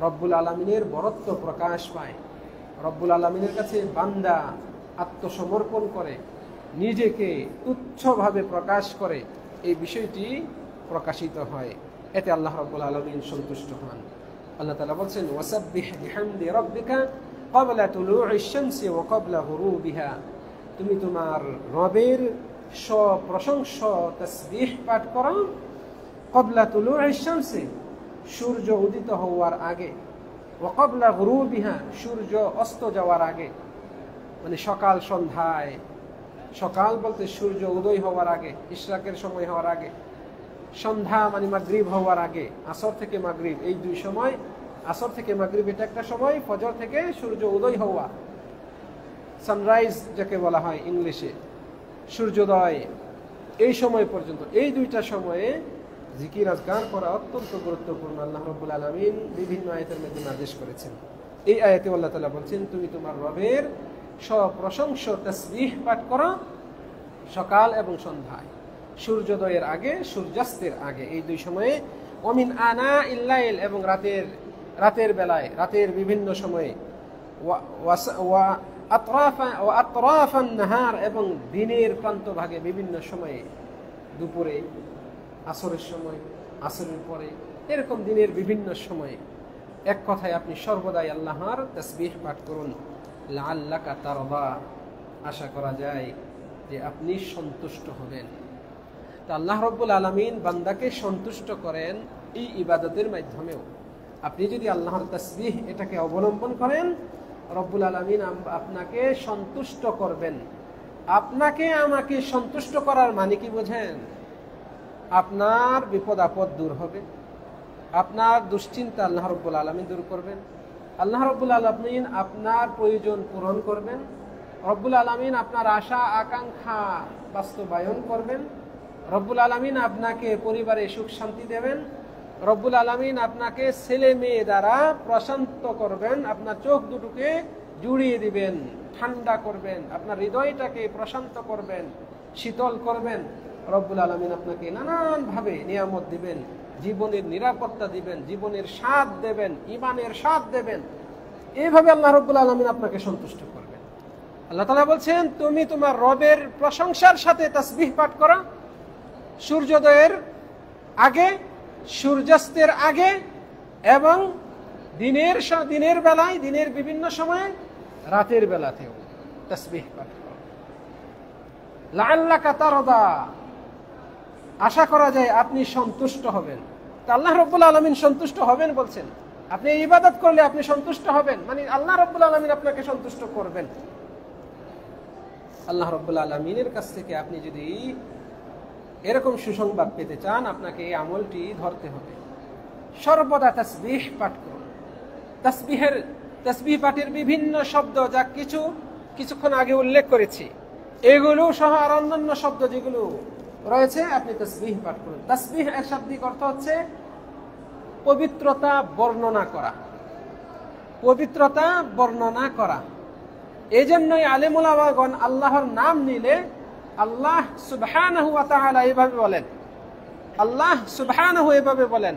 রব্বুল আলামিনের বরত্ব প্রকাশ পায়। রব্বুল আলামিনের কাছে বান্দা আত্মসমর্পণ করে, নিজেকে তুচ্ছভাবে প্রকাশ করে, এই বিষয়টি প্রকাশিত হয়। এতে আল্লাহ রাব্বুল আলামিন সন্তুষ্ট হন। আল্লাহ তাআলা বলছেন, ওয়াসাব্বিহ বিহামদি রাব্বিকা ক্বাবলা তুলুইশ শামসি ওয়া ক্বাবলা গুরুবিহা, তুমি তোমার রবের প্রশংস তাসবিহ পাঠ করো ক্বাবলা তুলুইশ শামসি, সূর্য উদিত হওয়ার আগে, ওয়া ক্বাবলা গুরুবিহা, সূর্য অস্ত যাওয়ার আগে, মানে সকাল সন্ধ্যায়। সকাল বলতে সূর্য উদয় হওয়ার আগে, ইশরাকের সময় হওয়ার আগে, সন্ধ্যা মানে মাগরিব হওয়ার আগে, আসর থেকে মাগরিব, এই দুই সময়, আসর থেকে মাগরিব এটা একটা সময়, ফজর থেকে সূর্য উদয় হওয়া, সানরাইজ যাকে বলা হয় ইংলিশে, সূর্যোদয়, এই সময় পর্যন্ত, এই দুইটা সময়ে জিকির আজকার করা অত্যন্ত গুরুত্বপূর্ণ। আল্লাহ রাব্বুল আলামিন বিভিন্ন আয়াতের মধ্যে নির্দেশ করেছেন। এই আয়াতে আল্লাহ তাআলা বলছেন, তুমি তোমার রবের প্রশংস তাসবিহ পাঠ করো সকাল এবং সন্ধ্যায়। সূর্যোদয়ের আগে, সূর্যাস্তের আগে, এই দুই সময়ে। ওমিন আনা ইল্লাইল, এবং রাতের বেলায়, রাতের বিভিন্ন সময়ে। ওয়া আতরাফান নাহার, এবং দিনের প্রান্ত ভাগে বিভিন্ন সময়ে, দুপুরে, আসরের সময়, আসরের পরে, এরকম দিনের বিভিন্ন সময়ে। এক কথায় আপনি সর্বদাই আল্লাহর তাসবিহ পাঠ করুন। লাআল্লাকা তারদা, আশা করা যায় যে আপনি সন্তুষ্ট হবেন। তা আল্লাহ রাব্বুল আলামিন বান্দাকে সন্তুষ্ট করেন এই ইবাদতের মাধ্যমেও। আপনি যদি আল্লাহর তাসবিহ এটাকে অবলম্বন করেন, রব্বুল আলামিন আপনাকে সন্তুষ্ট করবেন। আপনাকে আমাকে সন্তুষ্ট করার মানে কি বোঝেন? আপনার বিপদ আপদ দূর হবে, আপনার দুশ্চিন্তা আল্লাহ রাব্বুল আলামিন দূর করবেন, আল্লাহ রাব্বুল আলামিন আপনার প্রয়োজন পূরণ করবেন, রব্বুল আলামিন আপনার আশা আকাঙ্ক্ষা বাস্তবায়ন করবেন, রব্বুল আলামিন আপনাকে পরিবারে সুখ শান্তি দেবেন, রব্বুল আলামিন আপনাকে ছেলে মেয়ে দ্বারা প্রশান্ত করবেন, আপনার চোখ দুটোকে জুড়িয়ে দিবেন, ঠান্ডা করবেন, আপনার হৃদয়টাকে প্রশান্ত করবেন, শীতল করবেন। রব্বুল আলামিন আপনাকে নানান ভাবে নিয়ামত দিবেন, জীবনের নিরাপত্তা দিবেন, জীবনের স্বাদ দেবেন, ঈমানের স্বাদ দেবেন। এইভাবে আল্লাহ রাব্বুল আলামিন আপনাকে সন্তুষ্ট করবেন। আল্লাহ তাআলা বলছেন, তুমি তোমার রবের প্রশংসার সাথে তাসবিহ পাঠ করো সূর্যোদয়ের আগে, সূর্যাস্তের আগে, এবং দিনের বেলায়, দিনের বিভিন্ন সময়ে, রাতের বেলাতেও তাসবিহ পাঠ করো। লাআল্লাকা তারদা, আশা করা যায় আপনি সন্তুষ্ট হবেন। তা আল্লাহ রাব্বুল আলামিন সন্তুষ্ট হবেন বলছেন। আপনি ইবাদত করলে আপনি সন্তুষ্ট হবেন, মানে আল্লাহ রাব্বুল আলামিন আপনাকে সন্তুষ্ট করবেন। আল্লাহ রাব্বুল আলামিনের কাছ থেকে আপনি যদি এরকম সুসংবাদ পেতে চান, আপনাকে এই আমলটি ধরতে হবে। সর্বদা তাসবিহ পাঠ করুন। তাসবিহ পাঠের বিভিন্ন শব্দ, যা কিছুক্ষণ আগে উল্লেখ করেছি, এগুলো সহ আর অন্যান্য শব্দ যেগুলো রয়েছে, আপনি তাসবিহ পাঠ করুন। তাসবিহ এর শাব্দিক অর্থ হচ্ছে পবিত্রতা বর্ণনা করা, পবিত্রতা বর্ণনা করা। এই জন্যই আলেম উলামাগণ আল্লাহর নাম নিলে আল্লাহ সুবহানাহু ওয়া তাআলা এইভাবে বলেন, আল্লাহ সুবহানাহু এভাবে বলেন,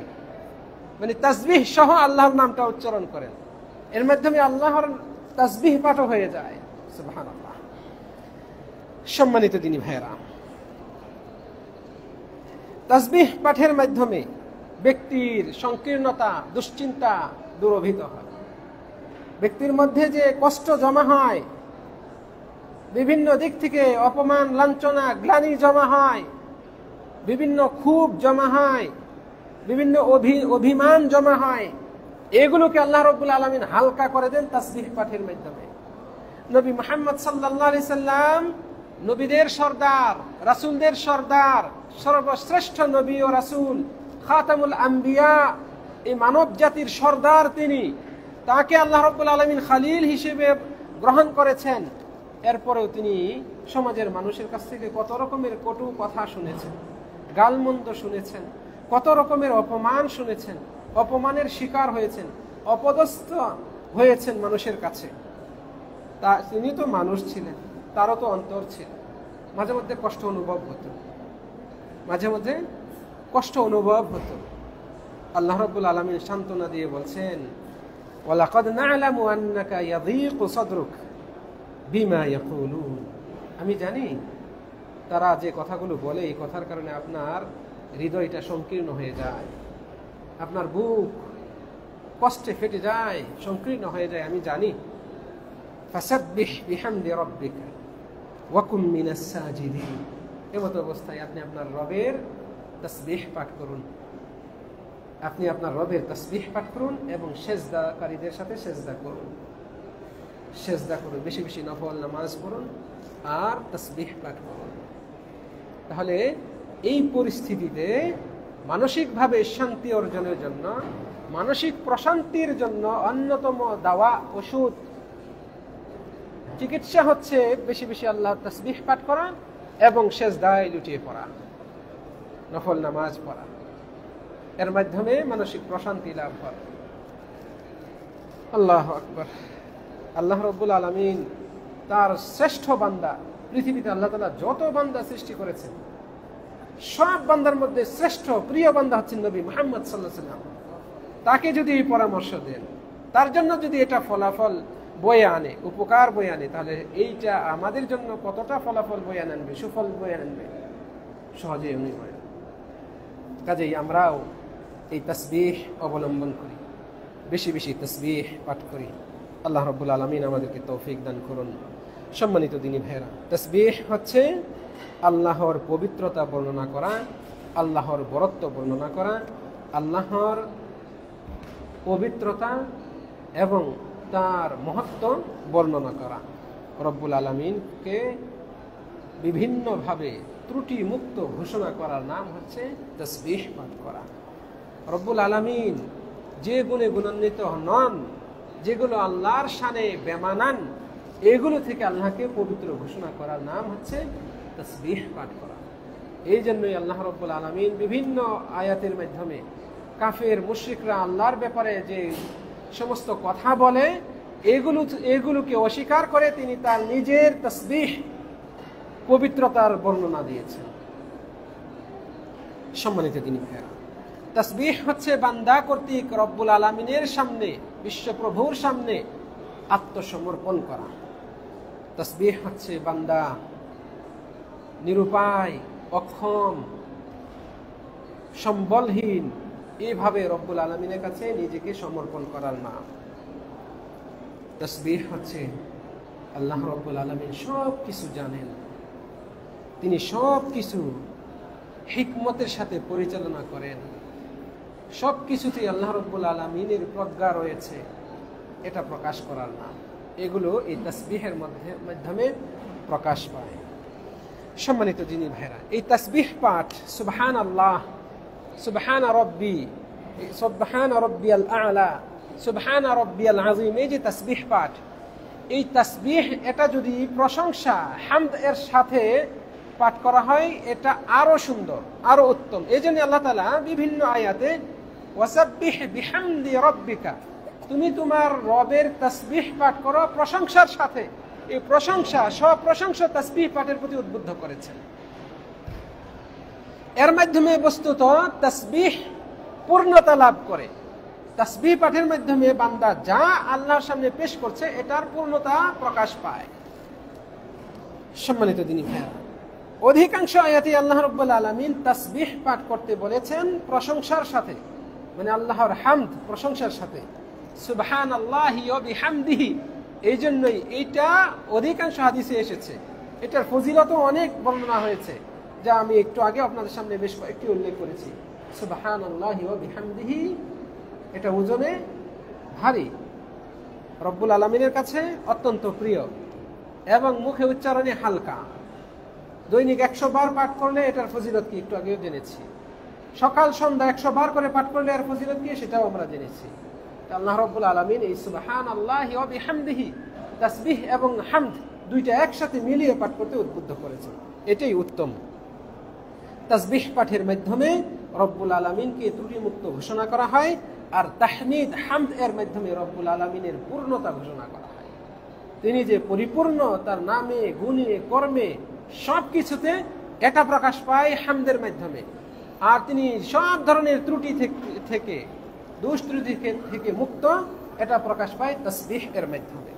মানে তাসবিহ সহ আল্লাহর নামটা উচ্চারণ করেন। এর মাধ্যমে আল্লাহর তাসবিহ পাঠ হয়ে যায়। সুবহানাল্লাহ। সম্মানিত দিনী ভাইরা, তাসবিহ পাঠের মাধ্যমে ব্যক্তির সংকীর্ণতা, দুশ্চিন্তা দূরীভূত হয়। ব্যক্তির মধ্যে যে কষ্ট জমা হয়, বিভিন্ন দিক থেকে অপমান, লাঞ্ছনা, গ্লানি জমা হয়, বিভিন্ন ক্ষোভ জমা হয়, বিভিন্ন অভিমান জমা হয়, এগুলোকে আল্লাহ রাব্বুল আলামিন হালকা করে দেন তাসবিহ পাঠের মাধ্যমে। নবী মুহাম্মদ সাল্লাল্লাহু আলাইহি সাল্লাম নবীদের সর্দার, রাসূলদের সর্দার, সর্বশ্রেষ্ঠ নবী ও রাসূল, খাতামুল আম্বিয়া, এই মানব জাতির সর্দার তিনি। তাকে আল্লাহ রাব্বুল আলামিন খালিল হিসেবে গ্রহণ করেছেন। এরপরেও তিনি সমাজের মানুষের কাছ থেকে কত রকমের কটু কথা শুনেছেন, গালমন্দ শুনেছেন, কত রকমের অপমান শুনেছেন, অপমানের শিকার হয়েছেন, অপদস্থ হয়েছেন মানুষের কাছে। তা তিনি তো মানুষ ছিলেন, তারও তো অন্তর ছিল, মাঝে মধ্যে কষ্ট অনুভব হতো, মাঝে মধ্যে কষ্ট অনুভব হতো। আল্লাহ রাব্বুল আলামিন সান্ত্বনা দিয়ে বলছেন, ওয়ালাকাদ না'লামু আন্নাকা ইয়াযীকু সাদরুক বিমা ইয়াকুলুন, আমি জানি তারা যে কথাগুলো বলে, এই কথার কারণে আপনার হৃদয়টা সংকীর্ণ হয়ে যায়, আপনার বুক কষ্টে ফেটে যায়, সংকীর্ণ হয়ে যায়, আমি জানি। ফাসাব্বিহ বিহামদি রাব্বিকা ওয়া কুম মিনাস সাজিদিন, এমত অবস্থায় আপনি আপনার রবের তাসবিহ পাঠ করুন, আপনি আপনার রবের তাসবিহ পাঠ করুন এবং সেজদাকারীদের সাথে সেজদা করুন, সেজদা করুন, বেশি বেশি নফল নামাজ পড়ুন আর তাসবিহ পাঠ করুন। তাহলে এই পরিস্থিতিতে মানসিকভাবে শান্তি অর্জনের জন্য, মানসিক প্রশান্তির জন্য অন্যতম দাওয়া, ওষুধ, চিকিৎসা হচ্ছে বেশি বেশি আল্লাহর তাসবিহ পাঠ করা এবং সেজদায় লুটিয়ে পড়া, নফল নামাজ পড়া। এর মাধ্যমে মানসিক প্রশান্তি লাভ করা। আল্লাহু আকবার। আল্লাহ রাব্বুল আলামিন তার শ্রেষ্ঠ বান্দা, পৃথিবীতে আল্লাহ তাআলা যত বান্দা সৃষ্টি করেছেন সব বান্দার মধ্যে শ্রেষ্ঠ প্রিয় বান্দা হচ্ছেন নবী মুহাম্মদ সাল্লাল্লাহু আলাইহি ওয়াসাল্লাম। তাকে যদি এই পরামর্শ দেন, তার জন্য যদি এটা ফলাফল বয়ে আনে, উপকার বয়ে আনে, তাহলে এইটা আমাদের জন্য কতটা ফলাফল বয়ে আনবে, সুফল বয়ে আনবে, সহজেই অনুময়। কাজেই আমরাও এই তাসবিহ অবলম্বন করি, বেশি বেশি তাসবিহ পাঠ করি। আল্লাহ রাব্বুল আলামিন আমাদেরকে তৌফিক দান করুন। সম্মানিত দিনী ভাইরা, তাসবিহ হচ্ছে আল্লাহর পবিত্রতা বর্ণনা করা, আল্লাহর বরত্ব বর্ণনা করা, আল্লাহর পবিত্রতা এবং তার মহত্ব বর্ণনা করা। রব্বুল আলামিনকে বিভিন্নভাবে ত্রুটি মুক্ত ঘোষণা করার নাম হচ্ছে তাসবিহ পাঠ করা। রব্বুল আলামিন যে গুণে গুণান্বিত নন, যেগুলো আল্লাহর শানে বেমানান, এগুলো থেকে আল্লাহকে পবিত্র ঘোষণা করার নাম হচ্ছে তাসবিহ পাঠ করা। এই জন্যই আল্লাহ রব্বুল আলামিন বিভিন্ন আয়াতের মাধ্যমে কাফের মুশরিকরা আল্লাহর ব্যাপারে যে সমস্ত কথা বলে, এগুলোকে অস্বীকার করে তিনি তার নিজের তাসবিহ পবিত্রতার বর্ণনা দিয়েছেন। সম্মানিত দিনী ভাইরা, তাসবিহ হচ্ছে বান্দা কর্তৃক রব্বুল আলামিনের সামনে, বিশ্বপ্রভুর সামনে আত্মসমর্পণ করা। তাসবিহ হচ্ছে বান্দা নিরুপায়, অক্ষম, সম্বলহীন, এইভাবে রব্বুল আলামিনের কাছে নিজেকে সমর্পণ করার নাম। তাসবিহ হচ্ছে আল্লাহ রব্বুল আলামিন সব কিছু জানেন, তিনি সব কিছু হিকমতের সাথে পরিচালনা করেন, সব কিছুতেই আল্লাহ রব্বুল আলামিনের প্রজ্ঞা রয়েছে, এটা প্রকাশ করার নাম। এগুলো এই তাসবিহের মাধ্যমে প্রকাশ পায়। সম্মানিত যিনি ভাইরা, এই তাসবিহ পাঠ সুবহানাল্লাহ, সুবহান রব্বি, সুবহান রব্বিয়াল আ'লা, সুবহান রব্বিয়াল আযীম, এই যে তাসবিহ পাঠ, এই তাসবিহ এটা যদি প্রশংসা হামদ এর সাথে পাঠ করা হয়, এটা আরো সুন্দর, আরো উত্তম। এই জন্য আল্লাহ তাআলা বিভিন্ন আয়াতে ওয়াসাব্বিহ বিহামদি রাব্বিকা, তুমি তোমার রবের তাসবিহ পাঠ করো প্রশংসার সাথে। এই প্রশংসা, সব প্রশংসা তাসবিহ পাঠের প্রতি উদ্বুদ্ধ করেছেন। এর মাধ্যমে বস্তুত তাসবিহ পূর্ণতা লাভ করে। তাসবিহ পাঠের মাধ্যমে বান্দা যা আল্লাহর সামনে পেশ করছে, এটার পূর্ণতা প্রকাশ পায়। সম্মানিত দিনী ভাইরা, অধিকাংশ আয়াতে আল্লাহ রাব্বুল আলামিন তাসবিহ পাঠ করতে বলেছেন প্রশংসার সাথে, মানে আল্লাহর হামদ প্রশংসার সাথে, সুবহানাল্লাহি ওয়া বিহামদিহি। এই জন্যই এইটা অধিকাংশ হাদিসে এসেছে। এটার ফজিলতও অনেক বর্ণনা হয়েছে, যা আমি একটু আগে আপনাদের সামনে বেশ কয়েকটি উল্লেখ করেছি। সুবহানাল্লাহি ওয়া বিহামদিহি, এটা ওজনে ভারী, রব্বুল আলামিনের কাছে অত্যন্ত প্রিয় এবং মুখে উচ্চারণে হালকা। দৈনিক 100 বার পাঠ করলে এটার ফজিলত কি একটু আগেও জেনেছি। সকাল সন্ধ্যা 100 বার করে পাঠ করলে এর ফজিলত কি সেটাও আমরা জেনেছি। আল্লাহ রাব্বুল আলামিন এই সুবহানাল্লাহি ওয়া বিহামদিহি, তাসবিহ এবং হামদ দুইটা একসাথে মিলিয়ে পাঠ করতে উদ্বুদ্ধ করেছেন। এটাই উত্তম। তাসবিহ পাঠের মাধ্যমে রব্বুল আলামিনকে ত্রুটিমুক্ত ঘোষণা করা হয়, আর তাহমিদ হামদ এর মাধ্যমে রব্বুল আলামিনের পূর্ণতা ঘোষণা করা হয়। তিনি যে পরিপূর্ণ, তার নামে, গুণে, কর্মে, সব কিছুতে এটা প্রকাশ পায় হামদের মাধ্যমে। আর তিনি সব ধরনের ত্রুটি থেকে, দুষ্ত্রুটি থেকে মুক্ত, এটা প্রকাশ পায় তাসবিহ এর মাধ্যমে।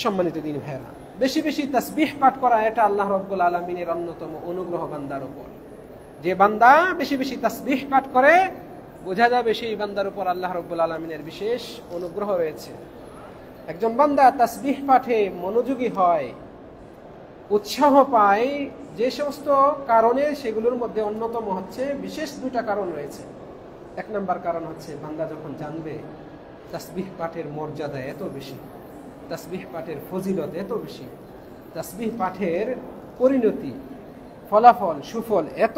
সম্মানিত দিনী ভাইরা, বেশি বেশি তাসবিহ পাঠ করা এটা আল্লাহ রাব্বুল আলামিনের অন্যতম অনুগ্রহ বান্দার উপর। যে বান্দা বেশি বেশি তাসবিহ পাঠ করে, বোঝা যাবে সেই বান্দার উপর আল্লাহ রাব্বুল আলামিনের বিশেষ অনুগ্রহ রয়েছে। একজন বান্দা তাসবিহ পাঠে মনোযোগী হয়, উৎসাহ পায়, যে সমস্ত কারণে, সেগুলোর মধ্যে অন্যতম হচ্ছে, বিশেষ দুটা কারণ রয়েছে। 1 নম্বর কারণ হচ্ছে বান্দা যখন জানবে তাসবিহ পাঠের মর্যাদা এত বেশি, তাসবিহ পাঠের ফজিলত এত বেশি, তাসবিহ পাঠের পরিণতি, ফলাফল, সুফল এত,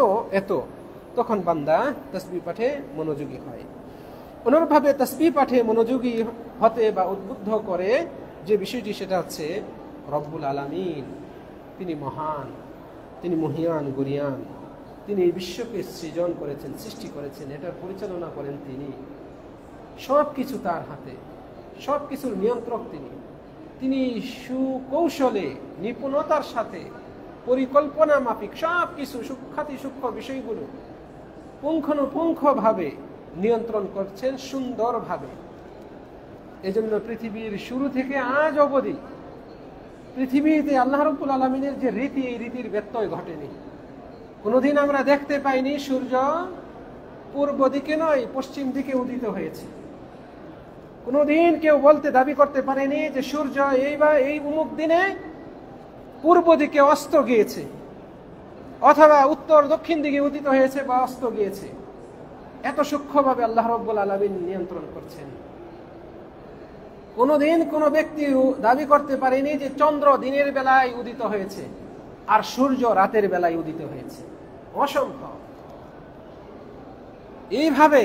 তখন বান্দা তাসবিহ পাঠে মনোযোগী হয়। অনুরূপভাবে তাসবিহ পাঠে মনোযোগী হতে বা উদ্বুদ্ধ করে যে বিষয়টি, সেটা হচ্ছে রব্বুল আলামিন, তিনি মহান, তিনি মহিয়ান গরিয়ান, তিনি এই বিশ্বকে সৃজন করেছেন, সৃষ্টি করেছেন, এটার পরিচালনা করেন তিনি। সব কিছু তার হাতে, সব কিছুর নিয়ন্ত্রক তিনি। তিনি সুকৌশলে, নিপুণতার সাথে পরিকল্পনা মাফিক সব কিছু সূক্ষ্ম বিষয়গুলো পুঙ্খানুপুঙ্খভাবে নিয়ন্ত্রণ করছেন সুন্দরভাবে। এজন্য পৃথিবীর শুরু থেকে আজ অবধি পৃথিবীতে আল্লাহ রাব্বুল আলামিনের যে রীতি, এই রীতির ব্যত্যয় ঘটেনি। কোনোদিন আমরা দেখতে পাইনি সূর্য পূর্ব দিকে নয় পশ্চিম দিকে উদিত হয়েছে। কোনোদিন কেউ দাবি করতে পারেনি যে সূর্য এই অমুক দিনে পূর্ব দিকে অস্ত গিয়েছে, অথবা উত্তর দক্ষিণ দিকে উদিত হয়েছে বা অস্ত গিয়েছে। এত সূক্ষ্মভাবে আল্লাহ রাব্বুল আলামিন নিয়ন্ত্রণ করছেন। কোনোদিন কোনো ব্যক্তি দাবি করতে পারেনি যে চন্দ্র দিনের বেলায় উদিত হয়েছে আর সূর্য রাতের বেলায় উদিত হয়েছে। অসম্ভব। এইভাবে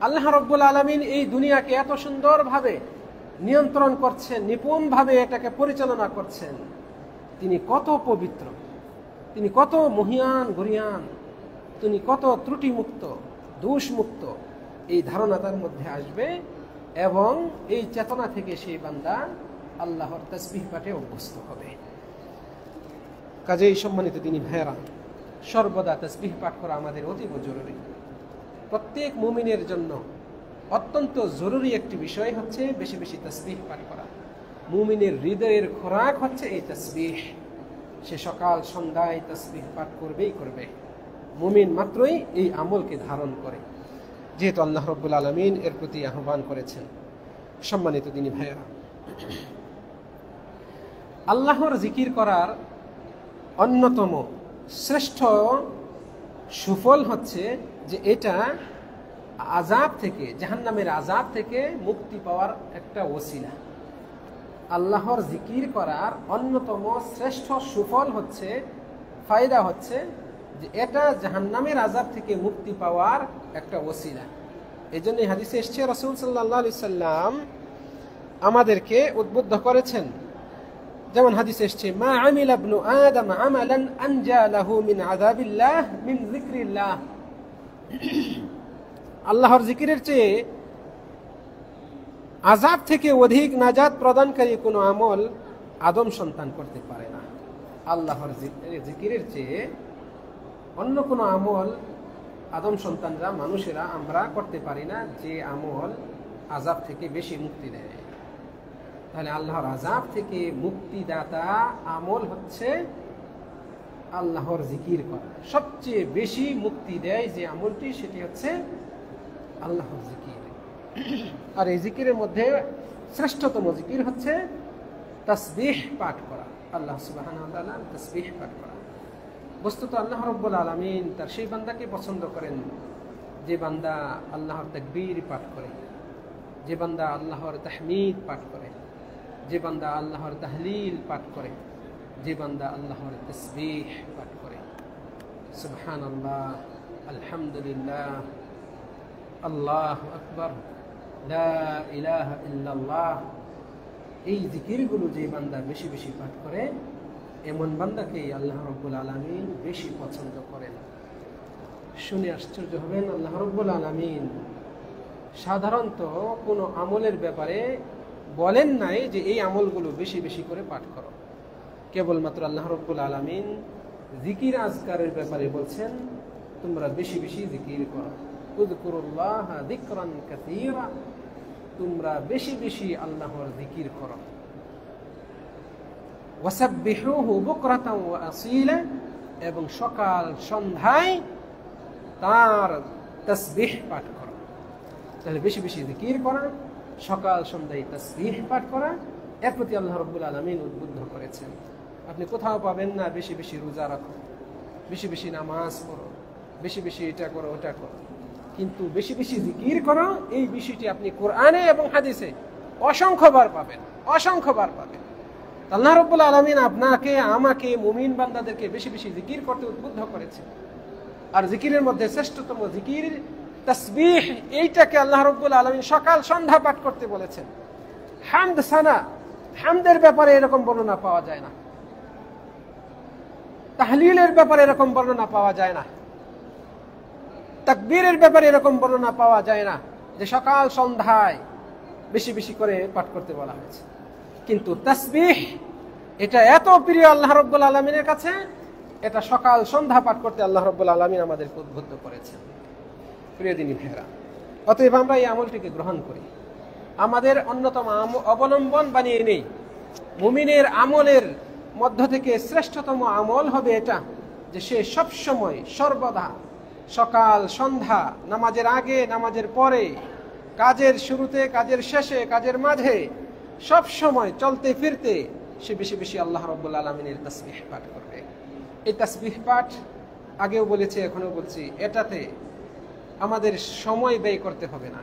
আল্লাহ রাব্বুল আলামিন এই দুনিয়াকে এত সুন্দরভাবে নিয়ন্ত্রণ করছেন, নিপুণভাবে এটাকে পরিচালনা করছেন। তিনি কত পবিত্র, তিনি কত মহিয়ান গরিয়ান, তিনি কত ত্রুটিমুক্ত, দোষমুক্ত, এই ধারণা তার মধ্যে আসবে এবং এই চেতনা থেকে সেই বান্দা আল্লাহর তাসবিহ পাঠে অভ্যস্ত হবে। কাজেই সম্মানিত দিনী ভাইয়েরা, সর্বদা তাসবিহ পাঠ করা আমাদের অতীব জরুরি। প্রত্যেক মুমিনের জন্য অত্যন্ত জরুরি একটি বিষয় হচ্ছে বেশি বেশি তাসবিহ পাঠ করা। মুমিনের হৃদয়ের খোরাক হচ্ছে এই তাসবিহ। সে সকাল সন্ধ্যায় তাসবিহ পাঠ করবেই করবে। মুমিন মাত্রই এই আমলকে ধারণ করে, যেহেতু আল্লাহ রাব্বুল আলামিন এর প্রতি আহ্বান করেছেন। সম্মানিত দিনী ভাইয়েরা, আল্লাহর জিকির করার অন্যতম শ্রেষ্ঠ সুফল হচ্ছে যে এটা আযাব থেকে, জাহান্নামের আযাব থেকে মুক্তি পাওয়ার একটা ওসিলা। আল্লাহর জিকির করার অন্যতম শ্রেষ্ঠ সুফল হচ্ছে, ফায়দা হচ্ছে যে এটা জাহান্নামের আযাব থেকে মুক্তি পাওয়ার একটা ওসিলা। এই জন্য হাদিসে এসেছে রাসূল সাল্লাল্লাহু আলাইহি সাল্লাম আমাদেরকে উদ্বুদ্ধ করেছেন। যেমন হাদিসে এসেছে, মা আমিলা ইবনু আদম আমালান আনজা লাহু মিন আযাবিল্লাহ মিন যিকরিল্লাহ। আল্লাহর জিকিরের চেয়ে আযাব থেকে অধিক নাজাত প্রদানকারী কোনো আমল আদম সন্তান করতে পারে না। আল্লাহর জিকিরের চেয়ে অন্য কোনো আমল আদম সন্তানরা, মানুষেরা আমরা করতে পারি না যে আমল আযাব থেকে বেশি মুক্তি দেয়। তাহলে আল্লাহর আযাব থেকে মুক্তিদাতা আমল হচ্ছে আল্লাহর জিকির করা। সবচেয়ে বেশি মুক্তি দেয় যে আমলটি, সেটি হচ্ছে আল্লাহর জিকির। আর এই জিকিরের মধ্যে শ্রেষ্ঠতম জিকির হচ্ছে তাসবিহ পাঠ করা, আল্লাহ সুবহানাহু ওয়া তাআলার তাসবিহ পাঠ করা। বস্তুত আল্লাহ রাব্বুল আলামিন তার সেই বান্দাকে পছন্দ করেন যে বান্দা আল্লাহর তাকবীর পাঠ করে, যে বান্দা আল্লাহর তাহমিদ পাঠ করে, যে বান্দা আল্লাহর তাহলিল পাঠ করে, যে বান্দা আল্লাহর তাসবিহ পাঠ করে। সুবহানাল্লাহ, আলহামদুলিল্লাহ, আল্লাহু আকবার, লা ইলাহা ইল্লাল্লাহ। এই জিকিরগুলো যে বান্দা বেশি বেশি পাঠ করে, এমন বান্দাকে আল্লাহ রাব্বুল আলামিন বেশি পছন্দ করেন। শুনে আশ্চর্য হবেন, আল্লাহ রাব্বুল আলামিন সাধারণত কোনো আমলের ব্যাপারে বলেন নাই যে এই আমলগুলো বেশি বেশি করে পাঠ করো। কেবলমাত্র আল্লাহ রাব্বুল আলামিন জিকির আজকারের ব্যাপারে বলছেন, তোমরা বেশি বেশি জিকির করো। উযকুরুল্লাহ যিকরান কাসীরা, তোমরা বেশি বেশি আল্লাহর জিকির করো। ওয়াসাব্বিহুহু বুকরাতান ওয়া আসীলা, এবং সকাল সন্ধ্যায় তার তাসবিহ পাঠ করো। তাহলে বেশি বেশি জিকির করা, সকাল সন্ধ্যায় তাসবিহ পাঠ করা, এর প্রতি আল্লাহ রাব্বুল আলামিন উদ্বুদ্ধ করেছেন। আপনি কোথাও পাবেন না বেশি বেশি রোজা রাখো, বেশি বেশি নামাজ পড়ো, বেশি বেশি এটা করো ওটা করো, কিন্তু বেশি বেশি জিকির করো, এই বিষয়টি আপনি কোরআনে এবং হাদিসে অসংখ্যবার পাবেন, অসংখ্যবার পাবেন। আল্লাহ রাব্বুল আলামিন আপনাকে, আমাকে, মুমিন বান্দাদেরকে বেশি বেশি জিকির করতে উদ্বুদ্ধ করেছেন। আর জিকিরের মধ্যে শ্রেষ্ঠতম জিকির তাসবিহ, এইটাকে আল্লাহ রাব্বুল আলামিন সকাল সন্ধ্যা পাঠ করতে বলেছেন। হামদ, সানা, হামদের ব্যাপারে এরকম বর্ণনা পাওয়া যায় না, তাহলিলের ব্যাপারে এরকম বর্ণনা পাওয়া যায় না, তাকবীরের ব্যাপারে এরকম বর্ণনা পাওয়া যায় না যে সকাল সন্ধ্যায় বেশি বেশি করে পাঠ করতে বলা হয়েছে। কিন্তু তাসবিহ, এটা এত প্রিয় আল্লাহ রাব্বুল আলামিনের কাছে, এটা সকাল সন্ধ্যা পাঠ করতে আল্লাহ রাব্বুল আলামিন আমাদেরকে উদ্বুদ্ধ করেছেন। প্রিয় দিনী ভাইরা, অতএব আমরা এই আমলটিকে গ্রহণ করি, আমাদের অন্যতম অবলম্বন বানিয়ে নেই। মুমিনের আমলের মধ্য থেকে শ্রেষ্ঠতম আমল হবে এটা, যে সে সবসময় সর্বদা সকাল সন্ধ্যা, নামাজের আগে নামাজের পরে, কাজের শুরুতে কাজের শেষে কাজের মাঝে, সব সময় চলতে ফিরতে সে বেশি বেশি আল্লাহ রাব্বুল আলামিনের তাসবিহ পাঠ করবে। এই তাসবিহ পাঠ আগেও বলেছি, এখনো বলছি, এটাতে আমাদের সময় ব্যয় করতে হবে না,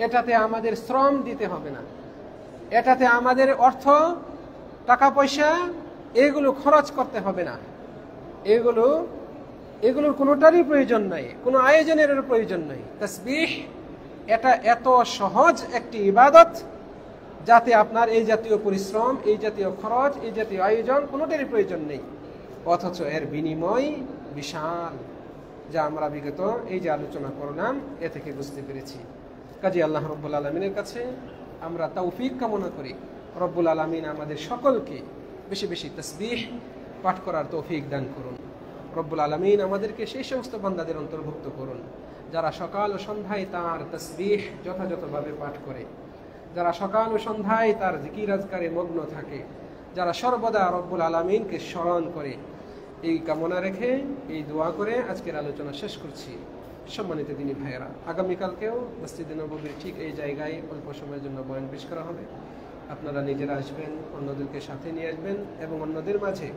এটাতে আমাদের শ্রম দিতে হবে না, এটাতে আমাদের অর্থ টাকা পয়সা এগুলো খরচ করতে হবে না, এগুলোর কোনোটারই প্রয়োজন নাই, কোনো আয়োজনের প্রয়োজন নাই। তাসবিহ এটা এত সহজ একটি ইবাদত, যাতে আপনার এই জাতীয় পরিশ্রম, এই জাতীয় খরচ, এই জাতীয় আয়োজন কোনোটারই প্রয়োজন নেই, অথচ এর বিনিময় বিশাল, যা আমরা বিগত এই যে আলোচনা করলাম এ থেকে বুঝতে পেরেছি। কাজে আল্লাহ রব্বুল আলমিনের কাছে আমরা তৌফিক কামনা করি, রব্বুল আলমিন আমাদের সকলকে বেশি বেশি তাসবিহ পাঠ করার তৌফিক দান করুন। রব্বুল আলমিন আমাদেরকে সেই সমস্ত বান্দাদের অন্তর্ভুক্ত করুন যারা সকাল ও সন্ধ্যায় তার তাসবিহ যথাযথভাবে পাঠ করে, যারা সকাল ও সন্ধ্যায় তার জিকির আজকারে মগ্ন থাকে, যারা সর্বদা রব্বুল আলমিনকে স্মরণ করে। এই কামনা রেখে, এই দোয়া করে আজকের আলোচনা শেষ করছি। সম্মানিত দিনী ভাইয়েরা, আগামীকালকেও মসজিদে নববীর ঠিক এই জায়গায় অল্প সময়ের জন্য বয়ান পেশ করা হবে। আপনারা নিজেরা আসবেন, অন্যদেরকে সাথে নিয়ে আসবেন এবং অন্যদের মাঝে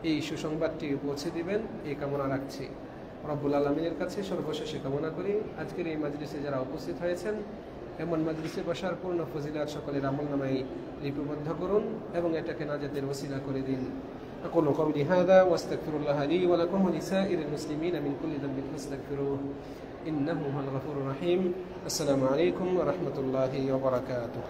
এই সুসংবাদটি পৌঁছে দিবেন, এই কামনা রাখছি। রব্বুল আলমিনের কাছে সর্বশেষে কামনা করি আজকের এই মাজলিসে যারা উপস্থিত হয়েছেন, এমন মাজলিসে বসার পূর্ণ ফজিলাত সকলের আমলনামায় লিপিবদ্ধ করুন এবং এটাকে নাজাতের ওসিলা করে দিন। أقول قولي هذا واستغفر الله لي ولكم ولسائر المسلمين من كل ذنب فاستغفروه إنه هو الغفور الرحيم. السلام عليكم ورحمة الله وبركاته.